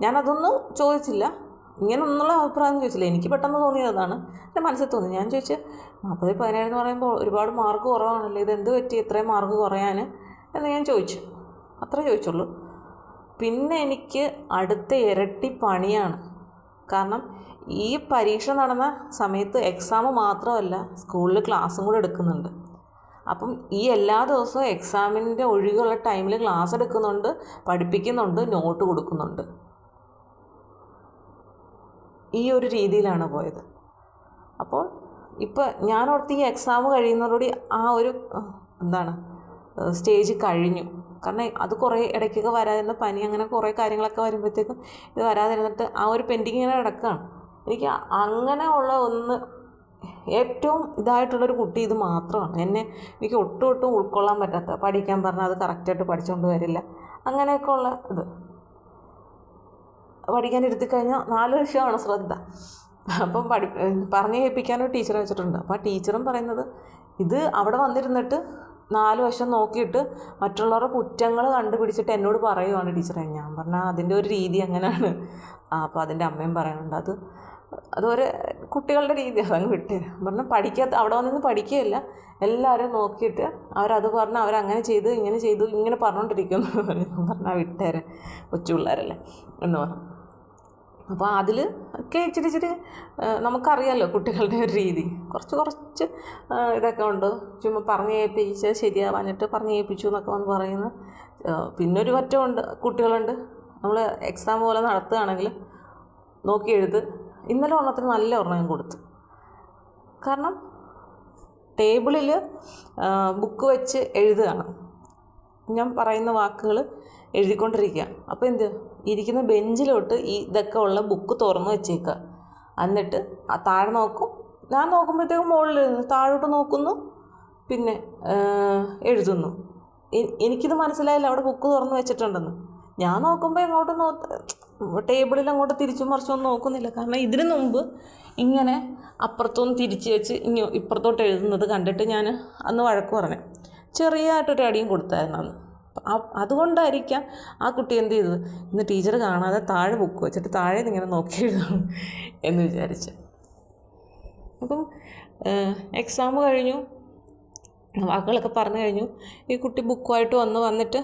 ഞാനതൊന്നും ചോദിച്ചില്ല, ഇങ്ങനെയൊന്നുള്ള അഭിപ്രായം ചോദിച്ചില്ല. എനിക്ക് പെട്ടെന്ന് തോന്നിയതാണ്, എൻ്റെ മനസ്സിൽ തോന്നി. ഞാൻ ചോദിച്ചു 40-ൽ 17 എന്ന് പറയുമ്പോൾ ഒരുപാട് മാർക്ക് കുറവാണല്ലോ, ഇതെന്ത് പറ്റി ഇത്രയും മാർക്ക് കുറയാൻ എന്ന് ഞാൻ ചോദിച്ചു. അത്രേ ചോദിച്ചുള്ളൂ. പിന്നെ എനിക്ക് അടുത്ത ഇരട്ടി പണിയാണ്. കാരണം ഈ പരീക്ഷ നടന്ന സമയത്ത് എക്സാം മാത്രമല്ല, സ്കൂളിൽ ക്ലാസ്സും കൂടെ എടുക്കുന്നുണ്ട്. അപ്പം ഈ എല്ലാ ദിവസവും എക്സാമിൻ്റെ ഒഴികെയുള്ള ടൈമിൽ ക്ലാസ് എടുക്കുന്നുണ്ട്, പഠിപ്പിക്കുന്നുണ്ട്, നോട്ട് കൊടുക്കുന്നുണ്ട്. ഈ ഒരു രീതിയിലാണ് പോയത്. അപ്പോൾ ഇപ്പോൾ ഞാനോർത്ത് ഈ എക്സാം കഴിയുന്നതോടുകൂടി ആ ഒരു സ്റ്റേജ് കഴിഞ്ഞു. കാരണം അത് കുറേ ഇടയ്ക്കൊക്കെ വരാതിരുന്ന പനി അങ്ങനെ കുറേ കാര്യങ്ങളൊക്കെ വരുമ്പോഴത്തേക്കും ഇത് വരാതിരുന്നിട്ട് ആ ഒരു പെൻഡിങ് ഇങ്ങനെ കിടക്കുകയാണ്. എനിക്ക് അങ്ങനെ ഉള്ള ഏറ്റവും ഇതായിട്ടുള്ളൊരു കുട്ടി ഇത് മാത്രമാണ്. എനിക്ക് ഒട്ടും ഉൾക്കൊള്ളാൻ പറ്റാത്ത, പഠിക്കാൻ പറഞ്ഞാൽ അത് കറക്റ്റായിട്ട് പഠിച്ചുകൊണ്ട് വരില്ല, അങ്ങനെയൊക്കെ ഉള്ള ഇത്. പഠിക്കാൻ ഇരുത്തിക്കഴിഞ്ഞാൽ 4 വിഷയമാണ് ശ്രദ്ധ. അപ്പം പറഞ്ഞ് കേൾപ്പിക്കാനൊരു ടീച്ചറെ വെച്ചിട്ടുണ്ട്. അപ്പോൾ ആ ടീച്ചറും പറയുന്നത് ഇത് അവിടെ വന്നിരുന്നിട്ട് 4 വശം നോക്കിയിട്ട് മറ്റുള്ളവരുടെ കുറ്റങ്ങൾ കണ്ടുപിടിച്ചിട്ട് എന്നോട് പറയുവാണ് ടീച്ചറെ. ഞാൻ പറഞ്ഞാൽ അതിൻ്റെ ഒരു രീതി അങ്ങനെയാണ്. അപ്പോൾ അതിൻ്റെ അമ്മയും പറയുന്നുണ്ട് അതൊരു കുട്ടികളുടെ രീതി, അതങ്ങ് വിട്ടുതരാം. പറഞ്ഞാൽ അവിടെ വന്നിരുന്ന് പഠിക്കുകയല്ല, എല്ലാവരും നോക്കിയിട്ട് അവരത് പറഞ്ഞ് അവരങ്ങനെ ചെയ്തു ഇങ്ങനെ പറഞ്ഞുകൊണ്ടിരിക്കുന്നു. പറഞ്ഞാൽ വിട്ടുതരാം, കൊച്ചു പിള്ളേരല്ലേ എന്ന് പറഞ്ഞു. അപ്പോൾ അതിൽ ഒക്കെ ഇച്ചിരി നമുക്കറിയാമല്ലോ കുട്ടികളുടെ ഒരു രീതി, കുറച്ച് ഇതൊക്കെ ഉണ്ട്. ചുമ്മാ പറഞ്ഞ് കേൾപ്പിച്ച് ശരിയാവാഞ്ഞിട്ട് പറഞ്ഞ് കേൾപ്പിച്ചു എന്നൊക്കെ വന്ന് പറയുന്ന. പിന്നൊരു മറ്റമുണ്ട്, കുട്ടികളുണ്ട്. നമ്മൾ എക്സാം പോലെ നടത്തുകയാണെങ്കിൽ നോക്കി എഴുത്. ഇന്നലെ ഒരെണ്ണത്തിന് നല്ല ഒരെണ്ണം കൊടുത്തു. കാരണം ടേബിളിൽ ബുക്ക് വെച്ച് എഴുതുകയാണ്, ഞാൻ പറയുന്ന വാക്കുകൾ എഴുതിക്കൊണ്ടിരിക്കുക. അപ്പോൾ ഇരിക്കുന്ന ബെഞ്ചിലോട്ട് ഇതൊക്കെ ഉള്ള ബുക്ക് തുറന്ന് വെച്ചേക്കുക. എന്നിട്ട് താഴെ നോക്കും. ഞാൻ നോക്കുമ്പോഴത്തേക്കും മുകളിൽ താഴോട്ട് നോക്കുന്നു, പിന്നെ എഴുതുന്നു. എനിക്കിത് മനസ്സിലായില്ല അവിടെ ബുക്ക് തുറന്ന് വെച്ചിട്ടുണ്ടെന്ന്. ഞാൻ നോക്കുമ്പോൾ ടേബിളിൽ അങ്ങോട്ട് തിരിച്ചും മറിച്ചൊന്നും നോക്കുന്നില്ല. കാരണം ഇതിനു മുമ്പ് ഇങ്ങനെ അപ്പുറത്തൊന്ന് തിരിച്ച് വെച്ച് ഇപ്പുറത്തോട്ട് എഴുതുന്നത് കണ്ടിട്ട് ഞാൻ അന്ന് വഴക്ക് പറഞ്ഞു, ചെറിയതായിട്ടൊരു അടിയും കൊടുത്തായിരുന്നു അന്ന്. അതുകൊണ്ടായിരിക്കാം ആ കുട്ടി എന്ത് ചെയ്തത്, ഇന്ന് ടീച്ചർ കാണാതെ താഴെ ബുക്ക് വെച്ചിട്ട് താഴെ ഇങ്ങനെ നോക്കി എഴുതണം എന്ന് വിചാരിച്ച്. അപ്പം എക്സാം കഴിഞ്ഞു, വാക്കുകളൊക്കെ പറഞ്ഞു കഴിഞ്ഞു. ഈ കുട്ടി ബുക്കുമായിട്ട് വന്നിട്ട്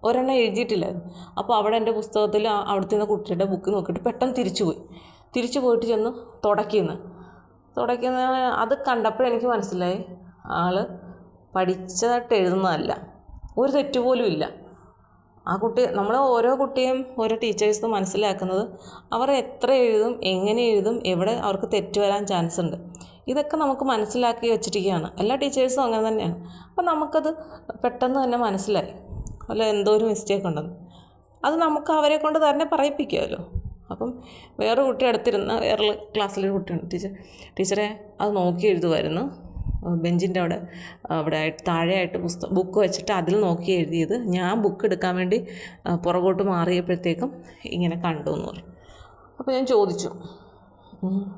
ഒരെണ്ണം എഴുതിയിട്ടില്ലായിരുന്നു. അപ്പോൾ അവിടെ എൻ്റെ പുസ്തകത്തിൽ അവിടുത്തെ നിന്ന് കുട്ടിയുടെ ബുക്ക് നോക്കിയിട്ട് പെട്ടെന്ന് തിരിച്ചു പോയിട്ട് ചെന്ന് തുടയ്ക്കുന്ന അത് കണ്ടപ്പോഴെനിക്ക് മനസ്സിലായി ആൾ പഠിച്ചതായിട്ട് എഴുതുന്നതല്ല, ഒരു തെറ്റുപോലും ഇല്ല. ആ കുട്ടി, നമ്മൾ ഓരോ കുട്ടിയും ഓരോ ടീച്ചേഴ്സ് മനസ്സിലാക്കുന്നത് അവർ എത്ര എഴുതും, എങ്ങനെ എഴുതും, എവിടെ അവർക്ക് തെറ്റ് വരാൻ ചാൻസ് ഉണ്ട്, ഇതൊക്കെ നമുക്ക് മനസ്സിലാക്കി വെച്ചിരിക്കുകയാണ്. എല്ലാ ടീച്ചേഴ്സും അങ്ങനെ തന്നെയാണ്. അപ്പം നമുക്കത് പെട്ടെന്ന് തന്നെ മനസ്സിലായി എന്തോ ഒരു മിസ്റ്റേക്ക് ഉണ്ടെന്ന്. അത് നമുക്ക് അവരെ കൊണ്ട് തന്നെ പറയിപ്പിക്കുമല്ലോ. അപ്പം വേറെ കുട്ടി അടുത്തിരുന്ന വേറെ ക്ലാസ്സിലൊരു കുട്ടിയുണ്ട്, ടീച്ചറെ അത് നോക്കി എഴുതുമായിരുന്നു, ബെഞ്ചിൻ്റെ അവിടെ താഴെയായിട്ട് ബുക്ക് വെച്ചിട്ട് അതിൽ നോക്കി എഴുതിയത്, ഞാൻ ബുക്ക് എടുക്കാൻ വേണ്ടി പുറകോട്ട് മാറിയപ്പോഴത്തേക്കും ഇങ്ങനെ കണ്ടു എന്ന് പറഞ്ഞു. അപ്പോൾ ഞാൻ ചോദിച്ചു,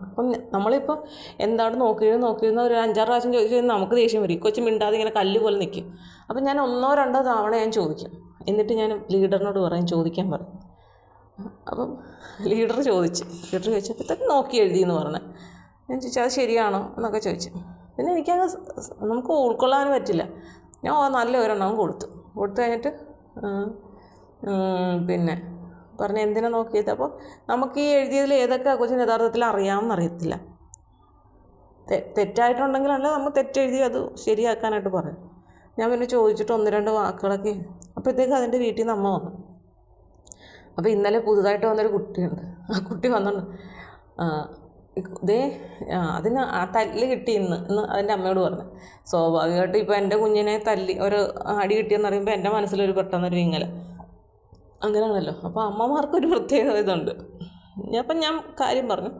അപ്പം നമ്മളിപ്പോൾ എന്താണ് നോക്കിയിരുന്ന ഒരു 5-6 പ്രാവശ്യം ചോദിച്ചു കഴിഞ്ഞാൽ നമുക്ക് ദേഷ്യം വരും. കൊച്ചു മിണ്ടാതെ ഇങ്ങനെ കല്ല് പോലെ നിൽക്കും. അപ്പം ഞാൻ 1-2 തവണ ഞാൻ ചോദിക്കും. എന്നിട്ട് ഞാൻ ലീഡറിനോട് ചോദിക്കാൻ പറയും. അപ്പം ലീഡർ ചോദിച്ചപ്പോഴത്തേക്ക് നോക്കി എഴുതിയെന്ന് പറഞ്ഞു. ഞാൻ ചോദിച്ചു അത് ശരിയാണോ എന്നൊക്കെ ചോദിച്ചു. പിന്നെ എനിക്കങ്ങ് നമുക്ക് ഉൾക്കൊള്ളാൻ പറ്റില്ല. ഞാൻ നല്ല ഒരെണ്ണവും കൊടുത്തു കഴിഞ്ഞിട്ട് പിന്നെ പറഞ്ഞ് എന്തിനാ നോക്കിയത്. അപ്പോൾ നമുക്ക് ഈ എഴുതിയതിൽ ഏതൊക്കെ കൊച്ചിന് യഥാർത്ഥത്തിൽ അറിയാമെന്നറിയത്തില്ല. തെറ്റായിട്ടുണ്ടെങ്കിലല്ല നമ്മൾ തെറ്റെഴുതി അത് ശരിയാക്കാനായിട്ട് പറയും. ഞാൻ പിന്നെ ചോദിച്ചിട്ട് 1-2 വാക്കുകളൊക്കെ. അപ്പോഴത്തേക്ക് അതിൻ്റെ വീട്ടിൽ നിന്ന് അമ്മ വന്നു. അപ്പോൾ ഇന്നലെ പുതുതായിട്ട് വന്നൊരു കുട്ടിയുണ്ട്. ആ കുട്ടി വന്നിട്ട് അതിന് ആ തല്ല് കിട്ടി ഇന്ന് അതിൻ്റെ അമ്മയോട് പറഞ്ഞു. സ്വാഭാവികമായിട്ട് ഇപ്പോൾ എൻ്റെ കുഞ്ഞിനെ ഒരു അടി കിട്ടിയെന്ന് പറയുമ്പോൾ എൻ്റെ മനസ്സിലൊരു പെട്ടെന്നൊരു വിങ്ങൽ അങ്ങനെയാണല്ലോ. അപ്പോൾ അമ്മമാർക്കൊരു പ്രത്യേക ഇതുണ്ട്. അപ്പം ഞാൻ കാര്യം പറഞ്ഞു,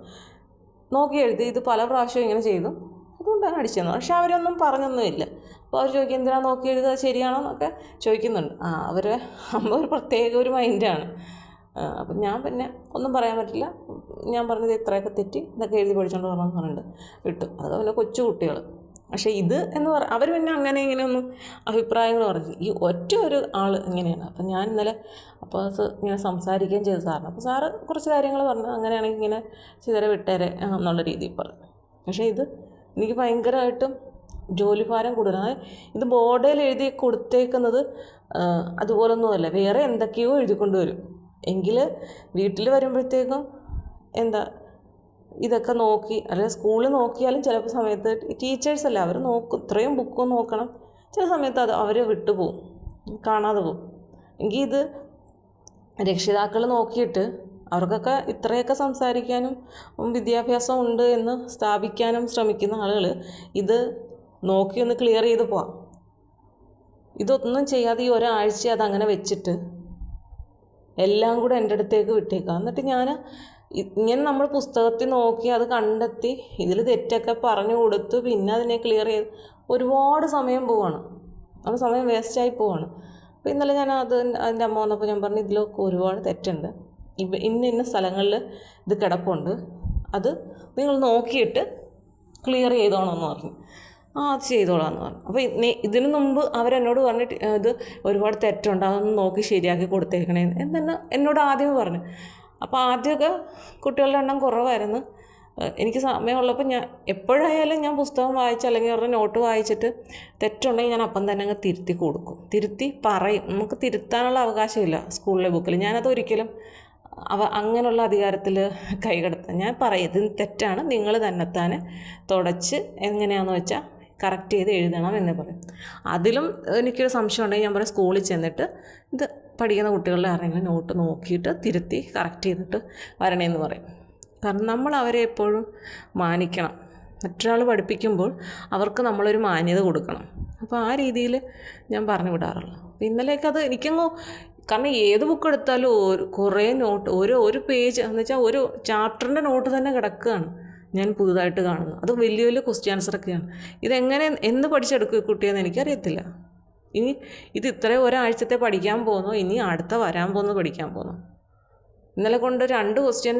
നോക്കി എഴുതി, ഇത് പല പ്രാവശ്യം ഇങ്ങനെ ചെയ്തു, അതുകൊണ്ടാണ് അടിച്ചതെന്ന്. പക്ഷെ അവരൊന്നും പറഞ്ഞൊന്നുമില്ല. അപ്പോൾ അവർ ചോദിക്കും എന്തിനാ നോക്കി എഴുതുക, ശരിയാണോ എന്നൊക്കെ ചോദിക്കുന്നുണ്ട്. അമ്മ ഒരു പ്രത്യേക ഒരു മൈൻഡാണ്. അപ്പം ഞാൻ പിന്നെ ഒന്നും പറയാൻ പറ്റില്ല. ഞാൻ പറഞ്ഞത് ഇത്രയൊക്കെ തെറ്റി, ഇതൊക്കെ എഴുതി പഠിച്ചുകൊണ്ട് പറഞ്ഞിട്ടുണ്ട് വിട്ടു. അതൊക്കെ പിന്നെ കൊച്ചു കുട്ടികൾ. പക്ഷേ ഇത് എന്ന് അവർ പിന്നെ അങ്ങനെ ഇങ്ങനെയൊന്നും അഭിപ്രായങ്ങൾ പറഞ്ഞു. ഈ ഒരു ആൾ ഇങ്ങനെയാണ്. അപ്പം ഞാൻ ഇന്നലെ ഇങ്ങനെ സംസാരിക്കുകയും ചെയ്തു സാറിന്. അപ്പോൾ സാറ് കുറച്ച് കാര്യങ്ങൾ പറഞ്ഞു, അങ്ങനെയാണെങ്കിൽ ഇങ്ങനെ ചിതരെ വിട്ടേരെ എന്നുള്ള രീതിയിൽ പറഞ്ഞു. പക്ഷേ ഇത് എനിക്ക് ഭയങ്കരമായിട്ടും ജോലിഭാരം കൂടുതലാണ്. ഇത് ബോർഡിൽ എഴുതി കൊടുത്തേക്കുന്നത് അതുപോലൊന്നുമല്ല, വേറെ എന്തൊക്കെയോ എഴുതിക്കൊണ്ട് വരും. എങ്കിൽ വീട്ടിൽ വരുമ്പോഴത്തേക്കും ഇതൊക്കെ നോക്കി, അല്ലെങ്കിൽ സ്കൂളിൽ നോക്കിയാലും ചിലപ്പോൾ സമയത്ത് ടീച്ചേഴ്സല്ല അവർ നോക്കും, ഇത്രയും ബുക്കും നോക്കണം. ചില സമയത്ത് അവർ വിട്ടുപോകും, കാണാതെ പോകും. എങ്കിൽ ഇത് രക്ഷിതാക്കൾ നോക്കിയിട്ട് അവർക്കൊക്കെ ഇത്രയൊക്കെ സംസാരിക്കാനും വിദ്യാഭ്യാസം ഉണ്ട് എന്ന് സ്ഥാപിക്കാനും ശ്രമിക്കുന്ന ആളുകൾ ഇത് നോക്കി ഒന്ന് ക്ലിയർ ചെയ്ത് പോവാം. ഇതൊന്നും ചെയ്യാതെ ഈ ഒരാഴ്ച അതങ്ങനെ വെച്ചിട്ട് എല്ലാം കൂടെ എൻ്റെ അടുത്തേക്ക് വിട്ടേക്കാം. എന്നിട്ട് ഞാൻ ഇങ്ങനെ നമ്മൾ പുസ്തകത്തിൽ നോക്കി അത് കണ്ടെത്തി ഇതിൽ തെറ്റൊക്കെ പറഞ്ഞു കൊടുത്ത് പിന്നെ അതിനെ ക്ലിയർ ചെയ്ത് ഒരുപാട് സമയം പോവാണ്. അത് സമയം വേസ്റ്റായി പോവാണ്. അപ്പോൾ ഇന്നലെ ഞാൻ അതിൻ്റെ അമ്മ വന്നപ്പോൾ ഞാൻ പറഞ്ഞു ഇതിലൊക്കെ ഒരുപാട് തെറ്റുണ്ട്, ഇന്ന സ്ഥലങ്ങളിൽ ഇത് കിടപ്പുണ്ട്, അത് നിങ്ങൾ നോക്കിയിട്ട് ക്ലിയർ ചെയ്തോണമെന്ന് പറഞ്ഞു. അത് ചെയ്തോളാമെന്ന് പറഞ്ഞു. അപ്പോൾ ഇതിനു മുമ്പ് അവരെന്നോട് പറഞ്ഞിട്ട് ഇത് ഒരുപാട് തെറ്റുണ്ട്, അതൊന്ന് നോക്കി ശരിയാക്കി കൊടുത്തേക്കണേ എന്നെ എന്നോട് ആദ്യമേ പറഞ്ഞു. അപ്പോൾ ആദ്യമൊക്കെ കുട്ടികളുടെ എണ്ണം കുറവായിരുന്നു. എനിക്ക് സമയമുള്ളപ്പോൾ ഞാൻ എപ്പോഴായാലും ഞാൻ പുസ്തകം വായിച്ച് അല്ലെങ്കിൽ അവരുടെ നോട്ട് വായിച്ചിട്ട് തെറ്റുണ്ടെങ്കിൽ ഞാൻ അപ്പം തന്നെ അങ്ങ് തിരുത്തി കൊടുക്കും, തിരുത്തി പറയും. നമുക്ക് തിരുത്താനുള്ള അവകാശമില്ല സ്കൂളിലെ ബുക്കിൽ. ഞാനത് ഒരിക്കലും അങ്ങനെയുള്ള അധികാരത്തിൽ കൈകടത്താൻ ഞാൻ പറയും, ഇത് തെറ്റാണ്, നിങ്ങൾ തന്നെത്താനെ തുടച്ച് എങ്ങനെയാണെന്ന് വെച്ചാൽ കറക്റ്റ് ചെയ്ത് എഴുതണം എന്ന് പറയും. അതിലും എനിക്കൊരു സംശയം ഉണ്ടെങ്കിൽ ഞാൻ പറയും സ്കൂളിൽ ചെന്നിട്ട് ഇത് പഠിക്കുന്ന കുട്ടികളുടെ ആരെങ്കിലും നോട്ട് നോക്കിയിട്ട് തിരുത്തി കറക്റ്റ് ചെയ്തിട്ട് വരണേന്ന് പറയും. കാരണം നമ്മൾ അവരെ എപ്പോഴും മാനിക്കണം. മറ്റൊരാൾ പഠിപ്പിക്കുമ്പോൾ അവർക്ക് നമ്മളൊരു മാന്യത കൊടുക്കണം. അപ്പോൾ ആ രീതിയിൽ ഞാൻ പറഞ്ഞു വിടാറുള്ളൂ. അപ്പോൾ ഇന്നലെയൊക്കെ അത് എനിക്കങ്ങ്, കാരണം ഏത് ബുക്ക് എടുത്താലും കുറേ നോട്ട്, ഒരു പേജ് എന്ന് വെച്ചാൽ ഒരു ചാപ്റ്ററിൻ്റെ നോട്ട് തന്നെ കിടക്കുകയാണ് ഞാൻ പുതുതായിട്ട് കാണുന്നത്. അത് വലിയ വലിയ ക്വസ്റ്റ്യൻ ആൻസറൊക്കെയാണ്. ഇതെങ്ങനെ എന്ന് പഠിച്ചെടുക്കും കുട്ടിയെന്ന് എനിക്കറിയത്തില്ല. ഇനി ഇത് ഇത്രയും ഒരാഴ്ചത്തെ പഠിക്കാൻ പോകുന്നു, ഇനി അടുത്ത വരാൻ പോകുന്നത് പഠിക്കാൻ പോകുന്നു. ഇന്നലെ കൊണ്ട് 2 ക്വസ്റ്റ്യൻ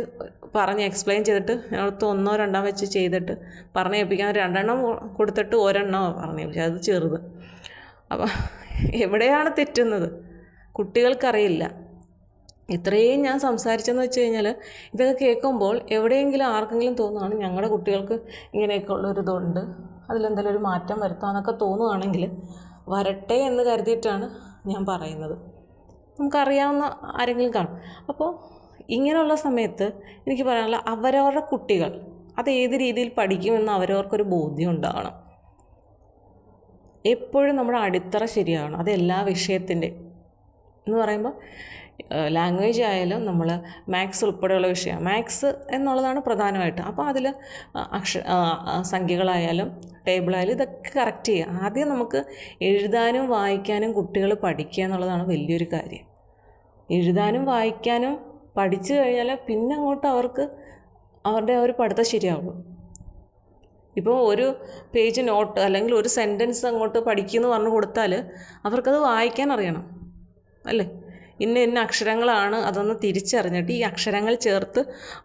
പറഞ്ഞ് എക്സ്പ്ലെയിൻ ചെയ്തിട്ട് ഞങ്ങൾക്ക് 1 2 വെച്ച് ചെയ്തിട്ട് പറഞ്ഞ് ഏൽപ്പിക്കാൻ 2 കൊടുത്തിട്ട് 1 പറഞ്ഞു, പക്ഷെ അത് ചെറുത്. അപ്പം എവിടെയാണ് തെറ്റുന്നത് കുട്ടികൾക്കറിയില്ല. ഇത്രയും ഞാൻ സംസാരിച്ചെന്ന് വെച്ച് കഴിഞ്ഞാൽ ഇതൊക്കെ കേൾക്കുമ്പോൾ എവിടെയെങ്കിലും ആർക്കെങ്കിലും തോന്നുകയാണ് ഞങ്ങളുടെ കുട്ടികൾക്ക് ഇങ്ങനെയൊക്കെ ഉള്ളൊരിതുണ്ട്, അതിലെന്തെങ്കിലും ഒരു മാറ്റം വരുത്താമെന്നൊക്കെ തോന്നുകയാണെങ്കിൽ വരട്ടെ എന്ന് കരുതിയിട്ടാണ് ഞാൻ പറയുന്നത്. നമുക്കറിയാവുന്ന ആരെങ്കിലും കാണും. അപ്പോൾ ഇങ്ങനെയുള്ള സമയത്ത് എനിക്ക് പറയാനുള്ള അവരവരുടെ കുട്ടികൾ അത് ഏത് രീതിയിൽ പഠിക്കുമെന്ന് അവരവർക്കൊരു ബോധ്യം ഉണ്ടാകണം. എപ്പോഴും നമ്മുടെ അടിത്തറ ശരിയാകണം. അത് എല്ലാ വിഷയത്തിൻ്റെ എന്ന് പറയുമ്പോൾ ലാംഗ്വേജ് ആയാലും നമ്മൾ മാത്സ് ഉൾപ്പെടെയുള്ള വിഷയം, മാത്സ് എന്നുള്ളതാണ് പ്രധാനമായിട്ട്. അപ്പോൾ അതിൽ സംഖ്യകളായാലും ടേബിളായാലും ഇതൊക്കെ കറക്റ്റ് ചെയ്യുക. ആദ്യം നമുക്ക് എഴുതാനും വായിക്കാനും കുട്ടികൾ പഠിക്കുക എന്നുള്ളതാണ് വലിയൊരു കാര്യം. എഴുതാനും വായിക്കാനും പഠിച്ചു കഴിഞ്ഞാൽ പിന്നെ അങ്ങോട്ട് അവർക്ക് അവരുടെ ഒരു പഠിത്തം ശരിയാവുള്ളൂ. ഇപ്പോൾ ഒരു പേജ് നോട്ട് അല്ലെങ്കിൽ ഒരു സെൻറ്റൻസ് അങ്ങോട്ട് പഠിക്കുമെന്ന് പറഞ്ഞു കൊടുത്താൽ അവർക്കത് വായിക്കാൻ അറിയണം അല്ലേ? ഇന്ന അക്ഷരങ്ങളാണ്, അതൊന്ന് തിരിച്ചറിഞ്ഞിട്ട് ഈ അക്ഷരങ്ങൾ ചേർത്ത്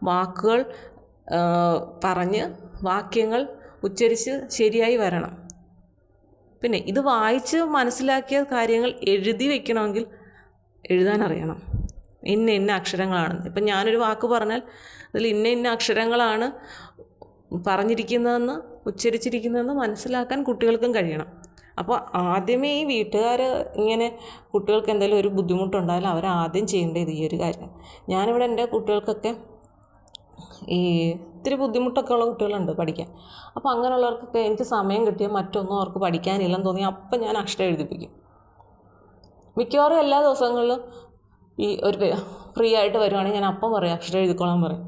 വാക്കുകൾ പറഞ്ഞ് വാക്യങ്ങൾ ഉച്ചരിച്ച് ശരിയായി വരണം. പിന്നെ ഇത് വായിച്ച് മനസ്സിലാക്കിയ കാര്യങ്ങൾ എഴുതി വയ്ക്കണമെങ്കിൽ എഴുതാനറിയണം. ഇന്ന അക്ഷരങ്ങളാണ്. ഇപ്പം ഞാനൊരു വാക്ക് പറഞ്ഞാൽ അതിൽ ഇന്ന അക്ഷരങ്ങളാണ് പറഞ്ഞിരിക്കുന്നതെന്ന് ഉച്ചരിച്ചിരിക്കുന്നതെന്ന് മനസ്സിലാക്കാൻ കുട്ടികൾക്കും കഴിയണം. അപ്പോൾ ആദ്യമേ ഈ വീട്ടുകാർ ഇങ്ങനെ കുട്ടികൾക്ക് എന്തെങ്കിലും ഒരു ബുദ്ധിമുട്ടുണ്ടായാലും അവരാദ്യം ചെയ്യേണ്ടത് ഈ ഒരു കാര്യം. ഞാനിവിടെ എൻ്റെ കുട്ടികൾക്കൊക്കെ ഈ ഇത്തിരി ബുദ്ധിമുട്ടൊക്കെ ഉള്ള കുട്ടികളുണ്ട് പഠിക്കാൻ. അപ്പോൾ അങ്ങനെയുള്ളവർക്കൊക്കെ എനിക്ക് സമയം കിട്ടിയാൽ മറ്റൊന്നും അവർക്ക് പഠിക്കാനില്ലെന്ന് തോന്നി അപ്പം ഞാൻ അക്ഷരം എഴുതിപ്പിക്കും. മിക്കവാറും എല്ലാ ദിവസങ്ങളിലും ഈ ഒരു ഫ്രീ ആയിട്ട് വരുവാണെങ്കിൽ ഞാൻ അപ്പം പറയും അക്ഷരം എഴുതിക്കോളാൻ പറയും.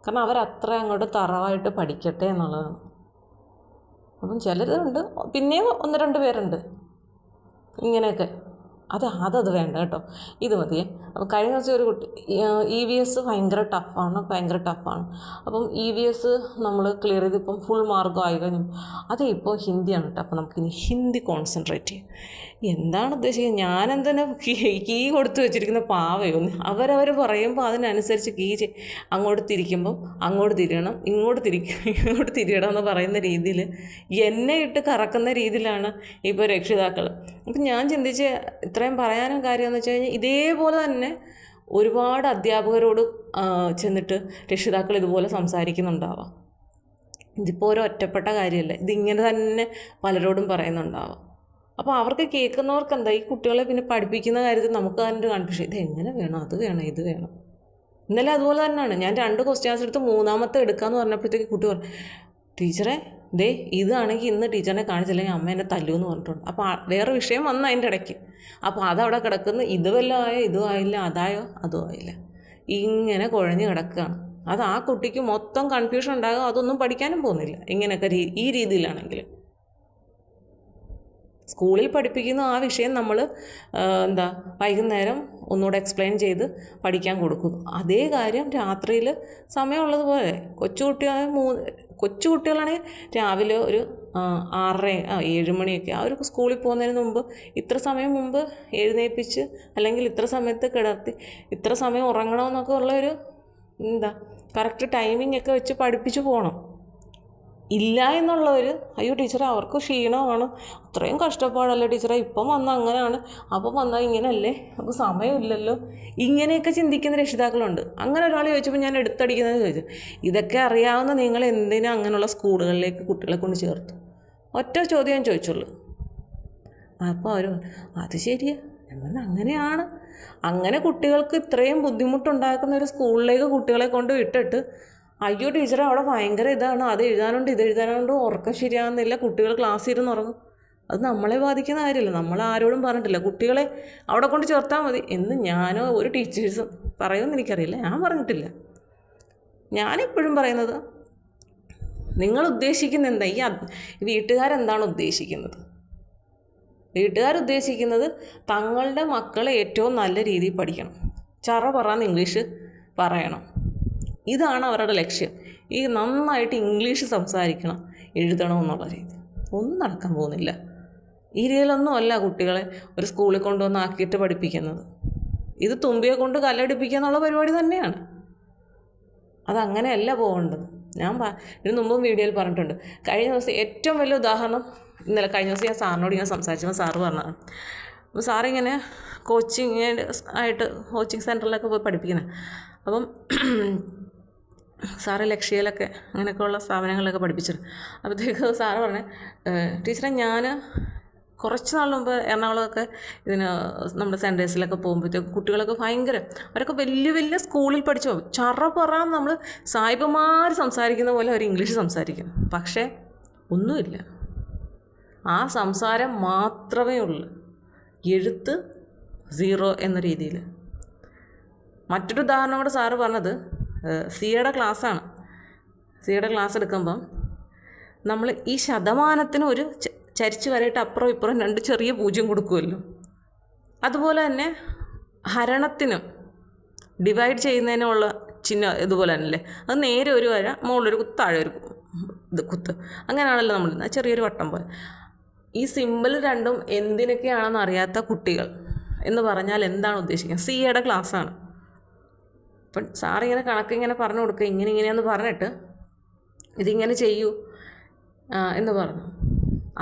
കാരണം അവരത്ര അങ്ങോട്ട് തറവായിട്ട് പഠിക്കട്ടെ എന്നുള്ളതാണ്. അപ്പം ചിലരുണ്ട്, പിന്നെയും 1 2 പേരുണ്ട് ഇങ്ങനെയൊക്കെ. അതത് വേണ്ട കേട്ടോ, ഇത് മതിയേ. അപ്പം കഴിഞ്ഞ ദിവസം ഒരു കുട്ടി EVS ഭയങ്കര ടഫാണ്. അപ്പം EVS നമ്മൾ ക്ലിയർ ചെയ്ത് ഇപ്പം ഫുൾ മാർക്ക് ആയി കഴിഞ്ഞു. അതേ ഇപ്പോൾ ഹിന്ദിയാണ് കേട്ടോ. അപ്പം നമുക്കിനി ഹിന്ദി കോൺസെൻട്രേറ്റ് ചെയ്യാം. എന്താണ് ഉദ്ദേശിക്കുന്നത്? ഞാനെന്തിനാ കീ കൊടുത്ത് വെച്ചിരിക്കുന്ന പാവയൊന്ന് അവരവർ പറയുമ്പോൾ അതിനനുസരിച്ച് അങ്ങോട്ട് തിരിക്കുമ്പം അങ്ങോട്ട് തിരിയണം, ഇങ്ങോട്ട് തിരിയണം എന്ന് പറയുന്ന രീതിയിൽ എന്നെ ഇട്ട് കറക്കുന്ന രീതിയിലാണ് ഇപ്പോൾ രക്ഷിതാക്കൾ. അപ്പം ഞാൻ ചിന്തിച്ച് ഇത്രയും പറയാനും കാര്യമെന്ന് വെച്ച് കഴിഞ്ഞാൽ ഇതേപോലെ തന്നെ ഒരുപാട് അധ്യാപകരോട് ചെന്നിട്ട് രക്ഷിതാക്കൾ ഇതുപോലെ സംസാരിക്കുന്നുണ്ടാവാം. ഇതിപ്പോൾ ഒരു ഒറ്റപ്പെട്ട കാര്യമല്ല, ഇതിങ്ങനെ തന്നെ പലരോടും പറയുന്നുണ്ടാവാം. അപ്പോൾ അവർക്ക് കേൾക്കുന്നവർക്ക് എന്താ, ഈ കുട്ടികളെ പിന്നെ പഠിപ്പിക്കുന്ന കാര്യത്തിൽ നമുക്ക് അതിൻ്റെ കൺഫ്യൂഷൻ, ഇത് എങ്ങനെ വേണം, അത് വേണം, ഇത് വേണം. ഇന്നലെ അതുപോലെ തന്നെയാണ്. ഞാൻ 2 ക്വസ്റ്റ്യൻസ് എടുത്ത് 3ാമത്തെ എടുക്കാമെന്ന് പറഞ്ഞപ്പോഴത്തേക്ക് കുട്ടി പറഞ്ഞു, ടീച്ചറെ ഇതാണെങ്കിൽ ഇന്ന് ടീച്ചറിനെ കാണിച്ചില്ലെങ്കിൽ അമ്മ എന്നെ തല്ലുമെന്ന് പറഞ്ഞിട്ടുണ്ട്. അപ്പോൾ വേറെ വിഷയം വന്നു അതിൻ്റെ ഇടയ്ക്ക്. അപ്പോൾ അതവിടെ കിടക്കുന്നു. ഇത് വല്ലതും ആയോ, ഇതും ആയില്ല, അതായോ അതും ആയില്ല. ഇങ്ങനെ കുഴഞ്ഞു കിടക്കുകയാണ്. അത് ആ കുട്ടിക്ക് മൊത്തം കൺഫ്യൂഷൻ ഉണ്ടാകും, അതൊന്നും പഠിക്കാനും പോകുന്നില്ല ഇങ്ങനെയൊക്കെ ഈ രീതിയിലാണെങ്കിൽ. സ്കൂളിൽ പഠിപ്പിക്കുന്ന ആ വിഷയം നമ്മൾ വൈകുന്നേരം ഒന്നുകൂടെ എക്സ്പ്ലെയിൻ ചെയ്ത് പഠിക്കാൻ കൊടുക്കുന്നു. അതേ കാര്യം രാത്രിയിൽ സമയമുള്ളതുപോലെ കൊച്ചു കുട്ടികളാണെങ്കിൽ രാവിലെ ഒരു 6:30 7 ആ ഒരു സ്കൂളിൽ പോകുന്നതിന് മുമ്പ് ഇത്ര സമയം മുമ്പ് എഴുന്നേൽപ്പിച്ച് അല്ലെങ്കിൽ ഇത്ര സമയത്ത് കിടത്തി ഇത്ര സമയം ഉറങ്ങണമെന്നൊക്കെ ഉള്ളൊരു കറക്റ്റ് ടൈമിംഗ് ഒക്കെ വെച്ച് പഠിപ്പിച്ച് പോകണം. ഇല്ല എന്നുള്ളവർ അയ്യോ ടീച്ചറെ അവർക്ക് ക്ഷീണമാണ്, അത്രയും കഷ്ടപ്പാടല്ലേ ടീച്ചറെ, ഇപ്പം വന്നാൽ അങ്ങനെയാണ്, അപ്പം വന്നാൽ ഇങ്ങനെയല്ലേ, നമുക്ക് സമയമില്ലല്ലോ, ഇങ്ങനെയൊക്കെ ചിന്തിക്കുന്ന രക്ഷിതാക്കളുണ്ട്. അങ്ങനെ ഒരാൾ ചോദിച്ചപ്പോൾ ഞാൻ എടുത്തടിക്കുന്നത് ചോദിച്ചു, ഇതൊക്കെ അറിയാവുന്ന നിങ്ങൾ എന്തിനാ അങ്ങനെയുള്ള സ്കൂളുകളിലേക്ക് കുട്ടികളെ കൊണ്ട് ചേർത്തു? ഒറ്റ ചോദ്യം ഞാൻ ചോദിച്ചുള്ളൂ. അപ്പോൾ അവർ അത് ശരിയാ, എന്നാൽ അങ്ങനെയാണ്. അങ്ങനെ കുട്ടികൾക്ക് ഇത്രയും ബുദ്ധിമുട്ടുണ്ടാക്കുന്ന ഒരു സ്കൂളിലേക്ക് കുട്ടികളെ കൊണ്ട് വിട്ടിട്ട് അയ്യോ ടീച്ചറെ അവിടെ ഭയങ്കര ഇതാണ്, അത് എഴുതാനുണ്ട് ഇത് എഴുതാനുണ്ട്, ഉറക്കം ശരിയാകുന്നില്ല, കുട്ടികൾ ക്ലാസ്സിൽ ഇരുന്ന് ഉറങ്ങും. അത് നമ്മളെ ബാധിക്കുന്ന കാര്യമല്ല. നമ്മൾ ആരോടും പറഞ്ഞിട്ടില്ല കുട്ടികളെ അവിടെ കൊണ്ട് ചേർത്താൽ മതി എന്ന് ഞാനോ ഒരു ടീച്ചേഴ്സും പറയുമെന്ന് എനിക്കറിയില്ല, ഞാൻ പറഞ്ഞിട്ടില്ല. ഞാനെപ്പോഴും പറയുന്നത് നിങ്ങൾ ഉദ്ദേശിക്കുന്ന എന്താ, ഈ വീട്ടുകാരെന്താണ് ഉദ്ദേശിക്കുന്നത്? വീട്ടുകാരുദ്ദേശിക്കുന്നത് തങ്ങളുടെ മക്കളെ ഏറ്റവും നല്ല രീതിയിൽ പഠിക്കണം, പറന്ന് ഇംഗ്ലീഷ് പറയണം, ഇതാണ് അവരുടെ ലക്ഷ്യം. ഈ നന്നായിട്ട് ഇംഗ്ലീഷ് സംസാരിക്കണം, എഴുതണം എന്നുള്ള രീതി ഒന്നും നടക്കാൻ പോകുന്നില്ല. ഈ രീതിയിലൊന്നും അല്ല കുട്ടികളെ ഒരു സ്കൂളിൽ കൊണ്ടുവന്ന് ആക്കിയിട്ട് പഠിപ്പിക്കുന്നത്. ഇത് തുമ്പിയെ കൊണ്ട് കല്ലടിപ്പിക്കുക എന്നുള്ള പരിപാടി തന്നെയാണ്. അതങ്ങനെയല്ല പോകേണ്ടത്. ഞാൻ ഇതിന് മുമ്പും വീഡിയോയിൽ പറഞ്ഞിട്ടുണ്ട്. കഴിഞ്ഞ ദിവസം ഏറ്റവും വലിയ ഉദാഹരണം കഴിഞ്ഞ ദിവസം ഞാൻ സാറിനോട് ഇങ്ങനെ സംസാരിച്ചപ്പോൾ സാറ് പറഞ്ഞതാണ്. അപ്പോൾ സാറിങ്ങനെ കോച്ചിങ് സെൻറ്ററിലൊക്കെ പോയി പഠിപ്പിക്കുന്നത്. അപ്പം സാറ് ലക്ഷ്യയിലൊക്കെ അങ്ങനെയൊക്കെയുള്ള സ്ഥാപനങ്ങളിലൊക്കെ പഠിപ്പിച്ചിട്ടുണ്ട്. അപ്പോഴത്തേക്ക് സാറ് പറഞ്ഞേ, ടീച്ചറെ ഞാൻ കുറച്ച് നാൾ മുമ്പ് എറണാകുളമൊക്കെ നമ്മുടെ സെൻറ്റേഴ്സിലൊക്കെ പോകുമ്പോഴത്തേക്ക് കുട്ടികളൊക്കെ അവരൊക്കെ വലിയ വലിയ സ്കൂളിൽ പഠിച്ചു പോകും. നമ്മൾ സായിപ്പന്മാർ സംസാരിക്കുന്ന പോലെ അവർ ഇംഗ്ലീഷ് സംസാരിക്കും. പക്ഷേ ഒന്നുമില്ല, ആ സംസാരം മാത്രമേ ഉള്ളൂ, എഴുത്ത് 0 എന്ന രീതിയിൽ. മറ്റൊരു ഉദാഹരണം കൂടെ സാറ് പറഞ്ഞത് സിയുടെ ക്ലാസ്സാണ്. സിയുടെ ക്ലാസ് എടുക്കുമ്പം നമ്മൾ ഈ ശതമാനത്തിന് ഒരു ചരിച്ച് വരയിട്ട് അപ്പുറം ഇപ്പുറം 2 ചെറിയ 0 കൊടുക്കുമല്ലോ, അതുപോലെ തന്നെ ഹരണത്തിനും ഡിവൈഡ് ചെയ്യുന്നതിനുള്ള ചിഹ്നം ഇതുപോലെ തന്നെയല്ലേ, അത് നേരെ ഒരു വര, മുകളിലൊരു കുത്ത്, താഴെ ഒരു കുത്ത്, അങ്ങനെയാണല്ലോ നമ്മൾ ചെറിയൊരു വട്ടം പോലെ. ഈ സിമ്പിൾ രണ്ടും എന്തിനൊക്കെയാണെന്ന് അറിയാത്ത കുട്ടികൾ എന്ന് പറഞ്ഞാൽ എന്താണ് ഉദ്ദേശിക്കുന്നത്? സിയുടെ ക്ലാസ്സാണ്. അപ്പം സാറിങ്ങനെ കണക്കിങ്ങനെ പറഞ്ഞു കൊടുക്കുക, ഇങ്ങനെയാണെന്ന് പറഞ്ഞിട്ട് ഇതിങ്ങനെ ചെയ്യൂ എന്ന് പറഞ്ഞു.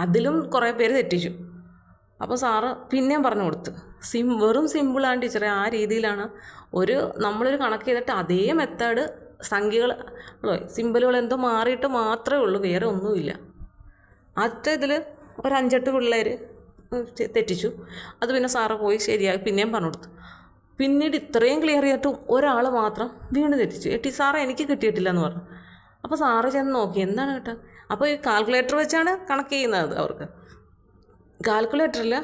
അതിലും കുറേ പേര് തെറ്റിച്ചു. അപ്പോൾ സാറ് പിന്നെയും പറഞ്ഞു കൊടുത്ത്, വെറും സിമ്പിളാണ് ടീച്ചറെ, ആ രീതിയിലാണ് നമ്മളൊരു കണക്ക് ചെയ്തിട്ട് അതേ മെത്തേഡ് സിമ്പിളുകൾ എന്തോ മാറിയിട്ട് മാത്രമേ ഉള്ളൂ, വേറെ ഒന്നുമില്ല. ആദ്യത്തെ ഇതിൽ ഒരു 5-8 പിള്ളേർ തെറ്റിച്ചു. അത് പിന്നെ സാറ് പോയി ശരിയായി പിന്നെയും പറഞ്ഞു കൊടുത്തു. പിന്നീട് ഇത്രയും ക്ലിയർ ചെയ്തിട്ടും ഒരാൾ മാത്രം വീണ്ടും തെറ്റിച്ചു. സാറേ എനിക്ക് കിട്ടിയിട്ടില്ല എന്ന് പറഞ്ഞു. അപ്പോൾ സാറ് ചെന്ന് നോക്കി എന്താണ് കേട്ടോ. അപ്പോൾ ഈ കാൽക്കുലേറ്റർ വെച്ചാണ് കണക്ക് ചെയ്യുന്നത്. അവർക്ക് കാൽക്കുലേറ്ററിൽ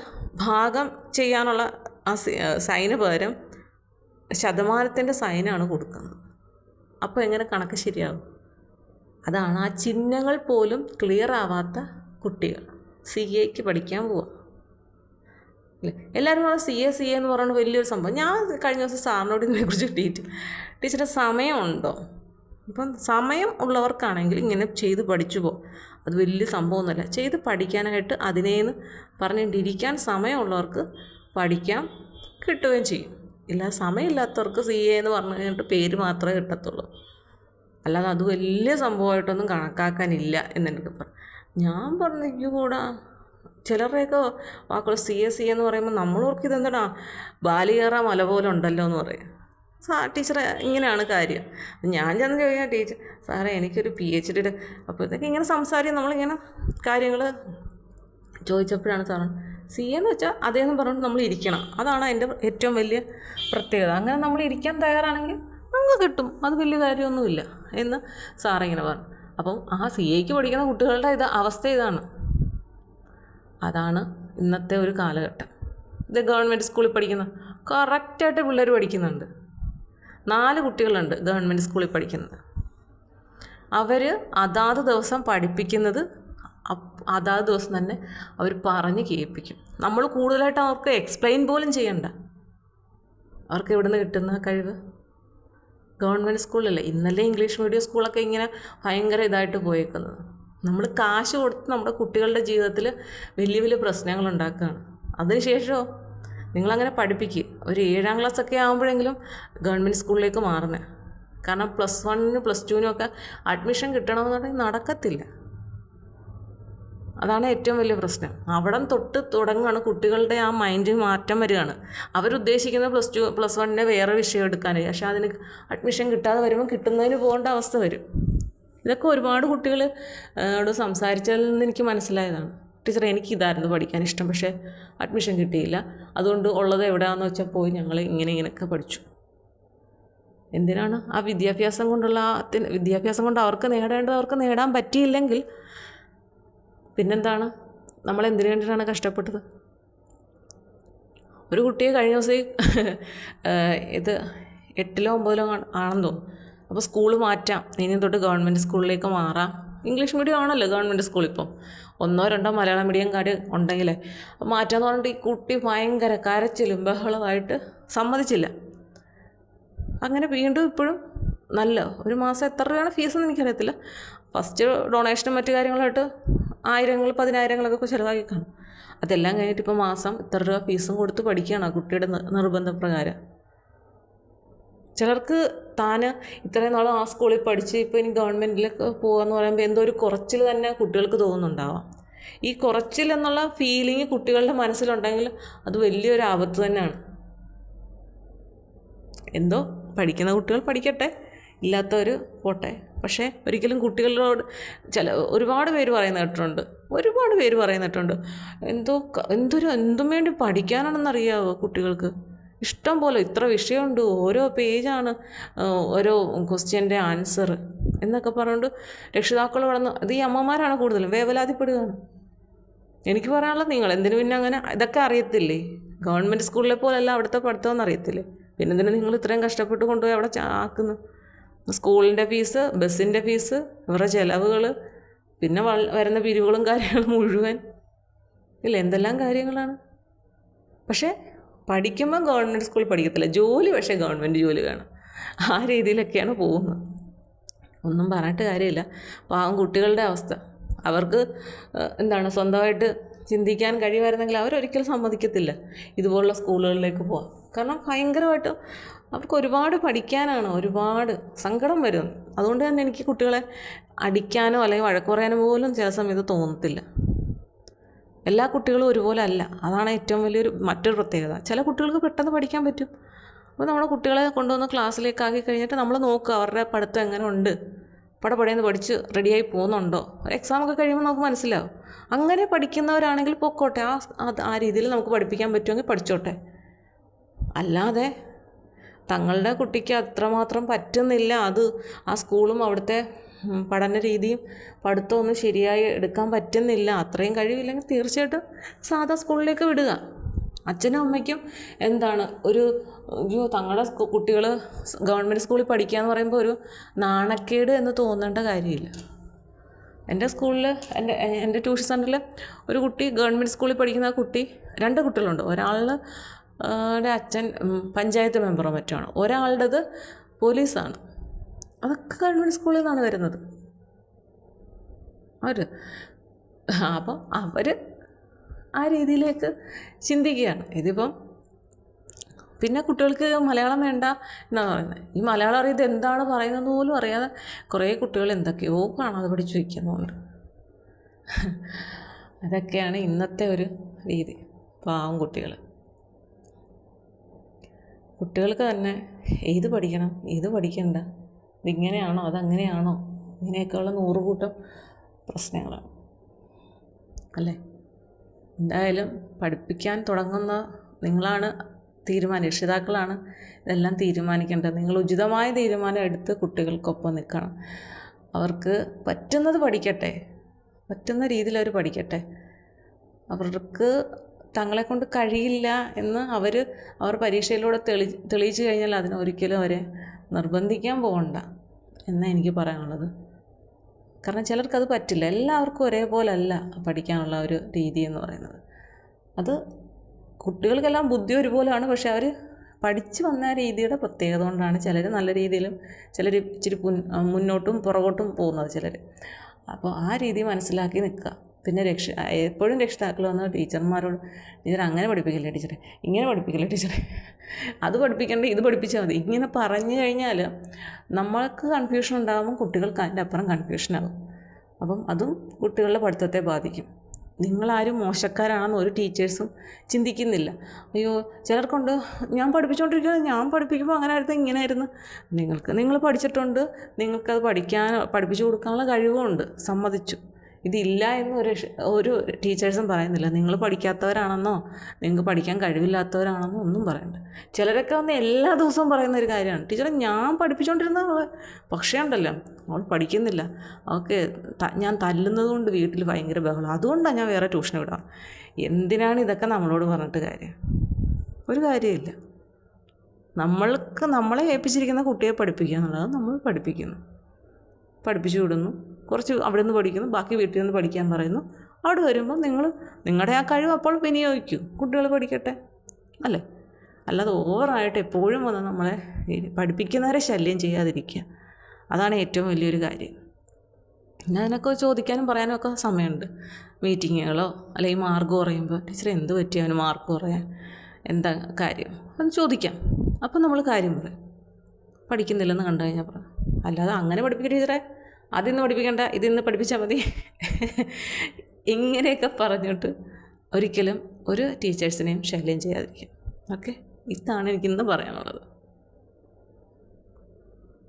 ഭാഗം ചെയ്യാനുള്ള ആ സൈന് പകരം ശതമാനത്തിൻ്റെ സൈനാണ് കൊടുക്കുന്നത്. അപ്പോൾ എങ്ങനെ കണക്ക് ശരിയാകും? അതാണ് ആ ചിഹ്നങ്ങൾ പോലും ക്ലിയർ ആവാത്ത കുട്ടികൾ CAക്ക് പഠിക്കാൻ പോവാം അല്ലേ. എല്ലാവരും CA എന്ന് പറയുന്നത് വലിയൊരു സംഭവം. ഞാൻ കഴിഞ്ഞ ദിവസം സാറിനോട് ഇതിനെക്കുറിച്ച് ടീച്ചറെ സമയമുണ്ടോ? ഇപ്പം സമയം ഉള്ളവർക്കാണെങ്കിൽ ഇങ്ങനെ ചെയ്ത് പഠിച്ചു പോകും, അത് വലിയ സംഭവമൊന്നുമല്ല. ചെയ്ത് പഠിക്കാനായിട്ട് അതിനേന്ന് പറഞ്ഞിട്ടിരിക്കാൻ സമയമുള്ളവർക്ക് പഠിക്കാൻ കിട്ടുകയും ചെയ്യും. ഇല്ല, സമയമില്ലാത്തവർക്ക് CA എന്ന് പറഞ്ഞു കഴിഞ്ഞിട്ട് പേര് മാത്രമേ കിട്ടത്തുള്ളൂ, അല്ലാതെ അത് വലിയ സംഭവമായിട്ടൊന്നും കണക്കാക്കാനില്ല എന്നെനിക്ക് പറഞ്ഞു. ഞാൻ പറഞ്ഞു കൂടാ, ചിലരുടെയൊക്കെ വാക്കുകൾ CA എന്ന് പറയുമ്പോൾ നമ്മളോർക്ക് ഇതെന്താടാ ബാലികേറ മല പോലെ ഉണ്ടല്ലോ എന്ന് പറയും. ടീച്ചറെ ഇങ്ങനെയാണ് കാര്യം. ഞാൻ ചെന്ന് ചോദിക്കാം, ടീച്ചർ സാറേ എനിക്കൊരു PhD അപ്പോഴത്തേക്ക് ഇങ്ങനെ സംസാരിക്കും, നമ്മളിങ്ങനെ കാര്യങ്ങൾ ചോദിച്ചപ്പോഴാണ് സാറ് CA എന്ന് വെച്ചാൽ അതേന്ന് പറഞ്ഞിട്ട് നമ്മൾ ഇരിക്കണം, അതാണ് അതിൻ്റെ ഏറ്റവും വലിയ പ്രത്യേകത. അങ്ങനെ നമ്മൾ ഇരിക്കാൻ തയ്യാറാണെങ്കിൽ നമുക്ക് കിട്ടും, അത് വലിയ കാര്യമൊന്നുമില്ല എന്ന് സാറിങ്ങനെ പറഞ്ഞു. അപ്പം ആ CAക്ക് പഠിക്കുന്ന കുട്ടികളുടെ അവസ്ഥ ഇതാണ്. അതാണ് ഇന്നത്തെ ഒരു കാലഘട്ടം. ഇത് ഗവൺമെൻറ് സ്കൂളിൽ പഠിക്കുന്ന കറക്റ്റായിട്ട് പിള്ളേർ പഠിക്കുന്നുണ്ട്. 4 കുട്ടികളുണ്ട് ഗവൺമെൻറ് സ്കൂളിൽ പഠിക്കുന്നത്. അവർ അതാത് ദിവസം പഠിപ്പിക്കുന്നത് അതാത് ദിവസം തന്നെ അവർ പറഞ്ഞ് കേൾപ്പിക്കും. നമ്മൾ കൂടുതലായിട്ട് അവർക്ക് എക്സ്പ്ലെയിൻ പോലും ചെയ്യണ്ട. അവർക്ക് എവിടെ നിന്ന് കിട്ടുന്ന കഴിവ്? ഗവൺമെൻറ് സ്കൂളിലല്ലേ. ഇന്നലെ ഇംഗ്ലീഷ് മീഡിയം സ്കൂളൊക്കെ ഇങ്ങനെ ഭയങ്കര ഇതായിട്ട് പോയേക്കുന്നത്. നമ്മൾ കാശ് കൊടുത്ത് നമ്മുടെ കുട്ടികളുടെ ജീവിതത്തിൽ വലിയ വലിയ പ്രശ്നങ്ങൾ ഉണ്ടാക്കുകയാണ്. അതിനുശേഷമോ നിങ്ങളങ്ങനെ പഠിപ്പിക്കുക. ഒരു 7ാം ക്ലാസ്സൊക്കെ ആകുമ്പോഴെങ്കിലും ഗവൺമെൻറ് സ്കൂളിലേക്ക് മാറുന്നത്. കാരണം +1 +2 ഒക്കെ അഡ്മിഷൻ കിട്ടണമെന്നുണ്ടെങ്കിൽ നടക്കത്തില്ല. അതാണ് ഏറ്റവും വലിയ പ്രശ്നം. അവിടെ തൊട്ട് തുടങ്ങുകയാണ് കുട്ടികളുടെ ആ മൈൻഡ് മാറ്റം വരികയാണ്. അവരുദ്ദേശിക്കുന്ന +2 +1 വേറെ വിഷയം എടുക്കാനായി. പക്ഷേ അതിന് അഡ്മിഷൻ കിട്ടാതെ വരുമ്പോൾ കിട്ടുന്നതിന് പോകേണ്ട അവസ്ഥ വരും. ഇതൊക്കെ ഒരുപാട് കുട്ടികളോട് സംസാരിച്ചതിൽ നിന്ന് എനിക്ക് മനസ്സിലായതാണ്. ടീച്ചർ എനിക്കിതായിരുന്നു പഠിക്കാൻ ഇഷ്ടം, പക്ഷേ അഡ്മിഷൻ കിട്ടിയില്ല, അതുകൊണ്ട് ഉള്ളത് എവിടെയാണെന്ന് വെച്ചാൽ പോയി ഞങ്ങൾ ഇങ്ങനെയൊക്കെ പഠിച്ചു. എന്തിനാണ്? ആ വിദ്യാഭ്യാസം കൊണ്ട് അവർക്ക് നേടേണ്ടത് അവർക്ക് നേടാൻ പറ്റിയില്ലെങ്കിൽ പിന്നെന്താണ്? നമ്മളെന്തിനു വേണ്ടിയിട്ടാണ് കഷ്ടപ്പെട്ടത്? ഒരു കുട്ടിയെ കഴിഞ്ഞ ദിവസം ഇത് 8ലോ 9ലോ ആണെന്ന് തോന്നുന്നു. അപ്പോൾ സ്കൂൾ മാറ്റാം, ഇനി തൊട്ട് ഗവൺമെൻറ് സ്കൂളിലേക്ക് മാറാം. ഇംഗ്ലീഷ് മീഡിയം ആണല്ലോ ഗവൺമെൻറ് സ്കൂളിപ്പം. 1 or 2 മലയാളം മീഡിയംകാർ ഉണ്ടെങ്കിലേ മാറ്റാമെന്ന് പറഞ്ഞിട്ട് ഈ കുട്ടി ഭയങ്കര കരച്ചിലും ബഹളമായിട്ട് സമ്മതിച്ചില്ല. അങ്ങനെ വീണ്ടും ഇപ്പോഴും നല്ല ഒരു മാസം എത്ര രൂപയാണ് ഫീസെന്ന് എനിക്കറിയത്തില്ല. ഫസ്റ്റ് ഡൊണേഷനും മറ്റു കാര്യങ്ങളായിട്ട് 1000 10,000 ചിലവാക്കി കാണും. അതെല്ലാം കഴിഞ്ഞിട്ട് ഇപ്പോൾ മാസം ഇത്ര രൂപ ഫീസും കൊടുത്ത് പഠിക്കുകയാണ് ആ കുട്ടിയുടെ നിർബന്ധപ്രകാരം. ചിലർക്ക് ഇത്രയും നാളും ആ സ്കൂളിൽ പഠിച്ച് ഇപ്പോൾ ഇനി ഗവൺമെൻറ്റിലേക്ക് പോകാമെന്ന് പറയുമ്പോൾ എന്തോ ഒരു കുറച്ചിൽ തന്നെ കുട്ടികൾക്ക് തോന്നുന്നുണ്ടാവാം. ഈ കുറച്ചിൽ എന്നുള്ള ഫീലിംഗ് കുട്ടികളുടെ മനസ്സിലുണ്ടെങ്കിൽ അത് വലിയൊരു ആപത്ത് തന്നെയാണ്. എന്തോ പഠിക്കുന്ന കുട്ടികൾ പഠിക്കട്ടെ, ഇല്ലാത്തവർ പോട്ടെ. പക്ഷേ ഒരിക്കലും കുട്ടികളോട് ഒരുപാട് പേര് പറയുന്ന കേട്ടിട്ടുണ്ട് എന്തും വേണ്ടി പഠിക്കാനാണെന്നറിയാവോ കുട്ടികൾക്ക് ഇഷ്ടം പോലെ ഇത്ര വിഷയമുണ്ട്, ഓരോ പേജാണ് ഓരോ ക്വസ്റ്റ്യൻ്റെ ആൻസർ എന്നൊക്കെ പറഞ്ഞുകൊണ്ട് രക്ഷിതാക്കൾ കടന്ന് അത് ഈ അമ്മമാരാണ് കൂടുതലും വേവലാതിപ്പെടുകയാണ്. എനിക്ക് പറയാനുള്ളത്, നിങ്ങൾ എന്തിനു പിന്നെ അങ്ങനെ ഇതൊക്കെ അറിയത്തില്ലേ? ഗവൺമെൻറ് സ്കൂളിലെ പോലെയല്ല അവിടുത്തെ പഠിത്തമെന്ന് അറിയത്തില്ലേ? പിന്നെ എന്തിനാ നിങ്ങൾ ഇത്രയും കഷ്ടപ്പെട്ട് കൊണ്ടുപോയി അവിടെ ആക്കുന്നു? സ്കൂളിൻ്റെ ഫീസ്, ബസ്സിൻ്റെ ഫീസ്, ഇവരുടെ ചിലവുകൾ, പിന്നെ വരുന്ന പിരിവുകളും കാര്യങ്ങളും മുഴുവൻ ഇല്ല, എന്തെല്ലാം കാര്യങ്ങളാണ്. പക്ഷേ പഠിക്കുമ്പം ഗവൺമെൻറ് സ്കൂളിൽ പഠിക്കത്തില്ല, ജോലി പക്ഷേ ഗവൺമെൻറ് ജോലി വേണം. ആ രീതിയിലൊക്കെയാണ് പോകുന്നത്. ഒന്നും പറഞ്ഞിട്ട് കാര്യമില്ല. പാവം കുട്ടികളുടെ അവസ്ഥ. അവർക്ക് സ്വന്തമായിട്ട് ചിന്തിക്കാൻ കഴിയുമായിരുന്നെങ്കിൽ അവരൊരിക്കലും സമ്മതിക്കത്തില്ല ഇതുപോലുള്ള സ്കൂളുകളിലേക്ക് പോകാൻ. കാരണം ഭയങ്കരമായിട്ട് അവർക്ക് ഒരുപാട് പഠിക്കാനാണ്, ഒരുപാട് സങ്കടം വരും. അതുകൊണ്ട് തന്നെ എനിക്ക് കുട്ടികളെ അടിക്കാനോ അല്ലെങ്കിൽ വഴക്ക് പറയാനോ പോലും ചില സമയത്ത് തോന്നത്തില്ല. എല്ലാ കുട്ടികളും ഒരുപോലെ അല്ല, അതാണ് ഏറ്റവും വലിയൊരു മറ്റൊരു പ്രത്യേകത. ചില കുട്ടികൾക്ക് പെട്ടെന്ന് പഠിക്കാൻ പറ്റും. അപ്പോൾ നമ്മുടെ കുട്ടികളെ കൊണ്ടുവന്ന് ക്ലാസ്സിലേക്ക് ആക്കി കഴിഞ്ഞിട്ട് നമ്മൾ നോക്കുക അവരുടെ പഠിത്തം എങ്ങനെ ഉണ്ട്, പടപടയെന്ന് പഠിച്ച് റെഡിയായി പോകുന്നുണ്ടോ. എക്സാമൊക്കെ കഴിയുമ്പോൾ നമുക്ക് മനസ്സിലാവും. അങ്ങനെ പഠിക്കുന്നവരാണെങ്കിൽ പൊക്കോട്ടെ, ആ രീതിയിൽ നമുക്ക് പഠിപ്പിക്കാൻ പറ്റുമെങ്കിൽ പഠിച്ചോട്ടെ. അല്ലാതെ തങ്ങളുടെ കുട്ടിക്ക് അത്രമാത്രം പറ്റുന്നില്ല, ആ സ്കൂളും അവിടുത്തെ പഠന രീതിയും പഠിത്തമൊന്നും ശരിയായി എടുക്കാൻ പറ്റുന്നില്ല, അത്രയും കഴിവില്ലെങ്കിൽ തീർച്ചയായിട്ടും സാധാ സ്കൂളിലേക്ക് വിടുക. അച്ഛനും അമ്മയ്ക്കും തങ്ങളുടെ കുട്ടികൾ ഗവൺമെൻറ് സ്കൂളിൽ പഠിക്കുക എന്ന് പറയുമ്പോൾ ഒരു നാണക്കേട് എന്ന് തോന്നേണ്ട കാര്യമില്ല. എൻ്റെ സ്കൂളിൽ എൻ്റെ ട്യൂഷൻ സെൻ്ററിൽ ഒരു കുട്ടി ഗവൺമെൻറ് സ്കൂളിൽ പഠിക്കുന്ന കുട്ടി, 2 കുട്ടികളുണ്ട്. ഒരാളുടെ അച്ഛൻ പഞ്ചായത്ത് മെമ്പറോ മറ്റാണ്, ഒരാളുടേത് പോലീസാണ്. അതൊക്കെ ഗവൺമെൻറ് സ്കൂളിൽ നിന്നാണ് വരുന്നത്. അപ്പം അവർ ആ രീതിയിലേക്ക് ചിന്തിക്കുകയാണ്. ഇതിപ്പം പിന്നെ കുട്ടികൾക്ക് മലയാളം വേണ്ട എന്നാണ് പറയുന്നത്. ഈ മലയാളം അറിയാതെ എന്താണ് പറയുന്നതെന്ന് പോലും അറിയാതെ കുറേ കുട്ടികൾ എന്തൊക്കെയോ കാണാതെ പഠിച്ചു വയ്ക്കുന്നുണ്ട്. അതൊക്കെയാണ് ഇന്നത്തെ ഒരു രീതി. പാവം കുട്ടികൾക്ക് തന്നെ ഏത് പഠിക്കണം, ഏത് പഠിക്കണ്ട, ഇതിങ്ങനെയാണോ അതങ്ങനെയാണോ, ഇങ്ങനെയൊക്കെയുള്ള 100 കൂട്ടം പ്രശ്നങ്ങളാണ് അല്ലേ. എന്തായാലും പഠിപ്പിക്കാൻ തുടങ്ങുന്ന നിങ്ങളാണ് രക്ഷിതാക്കളാണ് ഇതെല്ലാം തീരുമാനിക്കേണ്ടത്. നിങ്ങൾ ഉചിതമായ തീരുമാനം എടുത്ത് കുട്ടികൾക്കൊപ്പം നിൽക്കണം. അവർക്ക് പറ്റുന്നത് പഠിക്കട്ടെ, പറ്റുന്ന രീതിയിൽ അവർ പഠിക്കട്ടെ. അവർക്ക് തങ്ങളെ കൊണ്ട് കഴിയില്ല എന്ന് അവർ പരീക്ഷയിലൂടെ തെളിയിച്ചു കഴിഞ്ഞാൽ അതിനൊരിക്കലും അവരെ നിർബന്ധിക്കാൻ പോകണ്ട എന്നാണ് എനിക്ക് പറയാനുള്ളത്. കാരണം ചിലർക്കത് പറ്റില്ല. എല്ലാവർക്കും ഒരേപോലല്ല പഠിക്കാനുള്ള ഒരു രീതി എന്ന് പറയുന്നത്. അത് കുട്ടികൾക്കെല്ലാം ബുദ്ധി ഒരുപോലെയാണ്, പക്ഷെ അവർ പഠിച്ചു വന്ന രീതിയുടെ പ്രത്യേകത കൊണ്ടാണ് ചിലർ നല്ല രീതിയിലും ചിലർ ഇച്ചിരി മുന്നോട്ടും പുറകോട്ടും പോകുന്നത് ചിലർ. അപ്പോൾ ആ രീതി മനസ്സിലാക്കി നിൽക്കുക. പിന്നെ എപ്പോഴും രക്ഷിതാക്കൾ വന്ന് ടീച്ചർമാരോട് ടീച്ചർ അങ്ങനെ പഠിപ്പിക്കില്ലേ ടീച്ചറെ, ഇങ്ങനെ പഠിപ്പിക്കില്ലേ ടീച്ചറെ, അത് പഠിപ്പിക്കേണ്ട ഇത് പഠിപ്പിച്ചാൽ മതി, ഇങ്ങനെ പറഞ്ഞു കഴിഞ്ഞാൽ നമ്മൾക്ക് കൺഫ്യൂഷൻ ഉണ്ടാകുമ്പോൾ കുട്ടികൾക്ക് അതിൻ്റെ അപ്പുറം കൺഫ്യൂഷനാകും. അപ്പം അതും കുട്ടികളുടെ പഠിത്തത്തെ ബാധിക്കും. നിങ്ങളാരും മോശക്കാരാണെന്ന് ഒരു ടീച്ചേഴ്സും ചിന്തിക്കുന്നില്ല. അയ്യോ ചിലർക്കുണ്ട്, ഞാൻ പഠിപ്പിച്ചുകൊണ്ടിരിക്കുന്നത്, ഞാൻ പഠിപ്പിക്കുമ്പോൾ അങ്ങനെ ആയിരുന്നു ഇങ്ങനെ ആയിരുന്നു. നിങ്ങൾ പഠിച്ചിട്ടുണ്ട്, നിങ്ങൾക്കത് പഠിപ്പിച്ചു കൊടുക്കാനുള്ള കഴിവുമുണ്ട്, സമ്മതിച്ചു. ഇതില്ല എന്ന് ഒരു ടീച്ചേഴ്സും പറയുന്നില്ല. നിങ്ങൾ പഠിക്കാത്തവരാണെന്നോ നിങ്ങൾക്ക് പഠിക്കാൻ കഴിവില്ലാത്തവരാണെന്നോ ഒന്നും പറയണ്ട. ചിലരൊക്കെ വന്ന് എല്ലാ ദിവസവും പറയുന്ന ഒരു കാര്യമാണ്, ടീച്ചറെ ഞാൻ പഠിപ്പിച്ചുകൊണ്ടിരുന്ന പക്ഷേ ഉണ്ടല്ലോ അവൾ പഠിക്കുന്നില്ല, അവൾക്ക് ഞാൻ തല്ലുന്നത് കൊണ്ട് വീട്ടിൽ ഭയങ്കര ബഹളം, അതുകൊണ്ടാണ് ഞാൻ വേറെ ട്യൂഷന് വിടാം. എന്തിനാണ് ഇതൊക്കെ നമ്മളോട് പറഞ്ഞിട്ട് കാര്യം? ഒരു കാര്യമില്ല. നമ്മളെ ഏൽപ്പിച്ചിരിക്കുന്ന കുട്ടിയെ പഠിപ്പിക്കുക എന്നുള്ളത് നമ്മൾ പഠിപ്പിച്ചു വിടുന്നു, കുറച്ച് അവിടെ നിന്ന് പഠിക്കുന്നു, ബാക്കി വീട്ടിൽ നിന്ന് പഠിക്കാൻ പറയുന്നു. അവിടെ വരുമ്പോൾ നിങ്ങളുടെ ആ കഴിവ് അപ്പോൾ വിനിയോഗിക്കൂ, കുട്ടികൾ പഠിക്കട്ടെ അല്ലേ. അല്ലാതെ ഓവറായിട്ട് എപ്പോഴും വന്ന് നമ്മളെ പഠിപ്പിക്കുന്നവരെ ശല്യം ചെയ്യാതിരിക്കുക, അതാണ് ഏറ്റവും വലിയൊരു കാര്യം. പിന്നെ അതിനൊക്കെ ചോദിക്കാനും പറയാനും ഒക്കെ സമയമുണ്ട്. മീറ്റിങ്ങുകളോ അല്ലെങ്കിൽ മാർക്ക് കുറയുമ്പോൾ ടീച്ചർ എന്ത് പറ്റിയാണ് മാർക്ക് കുറയാൻ, എന്താ കാര്യം അത് ചോദിക്കാം. അപ്പം നമ്മൾ കാര്യം പറയും. പഠിക്കുന്നില്ലെന്ന് കണ്ടു കഴിഞ്ഞാൽ പറയാം. അല്ലാതെ അങ്ങനെ പഠിപ്പിക്കുക ടീച്ചറെ, അതിന്ന് പഠിപ്പിക്കേണ്ട, ഇതിന്ന് പഠിപ്പിച്ചാൽ മതി, ഇങ്ങനെയൊക്കെ പറഞ്ഞിട്ട് ഒരിക്കലും ഒരു ടീച്ചേഴ്സിനെയും ശല്യം ചെയ്യാതിരിക്കും. ഓക്കെ, ഇതാണ് എനിക്കിന്ന് പറയാനുള്ളത്.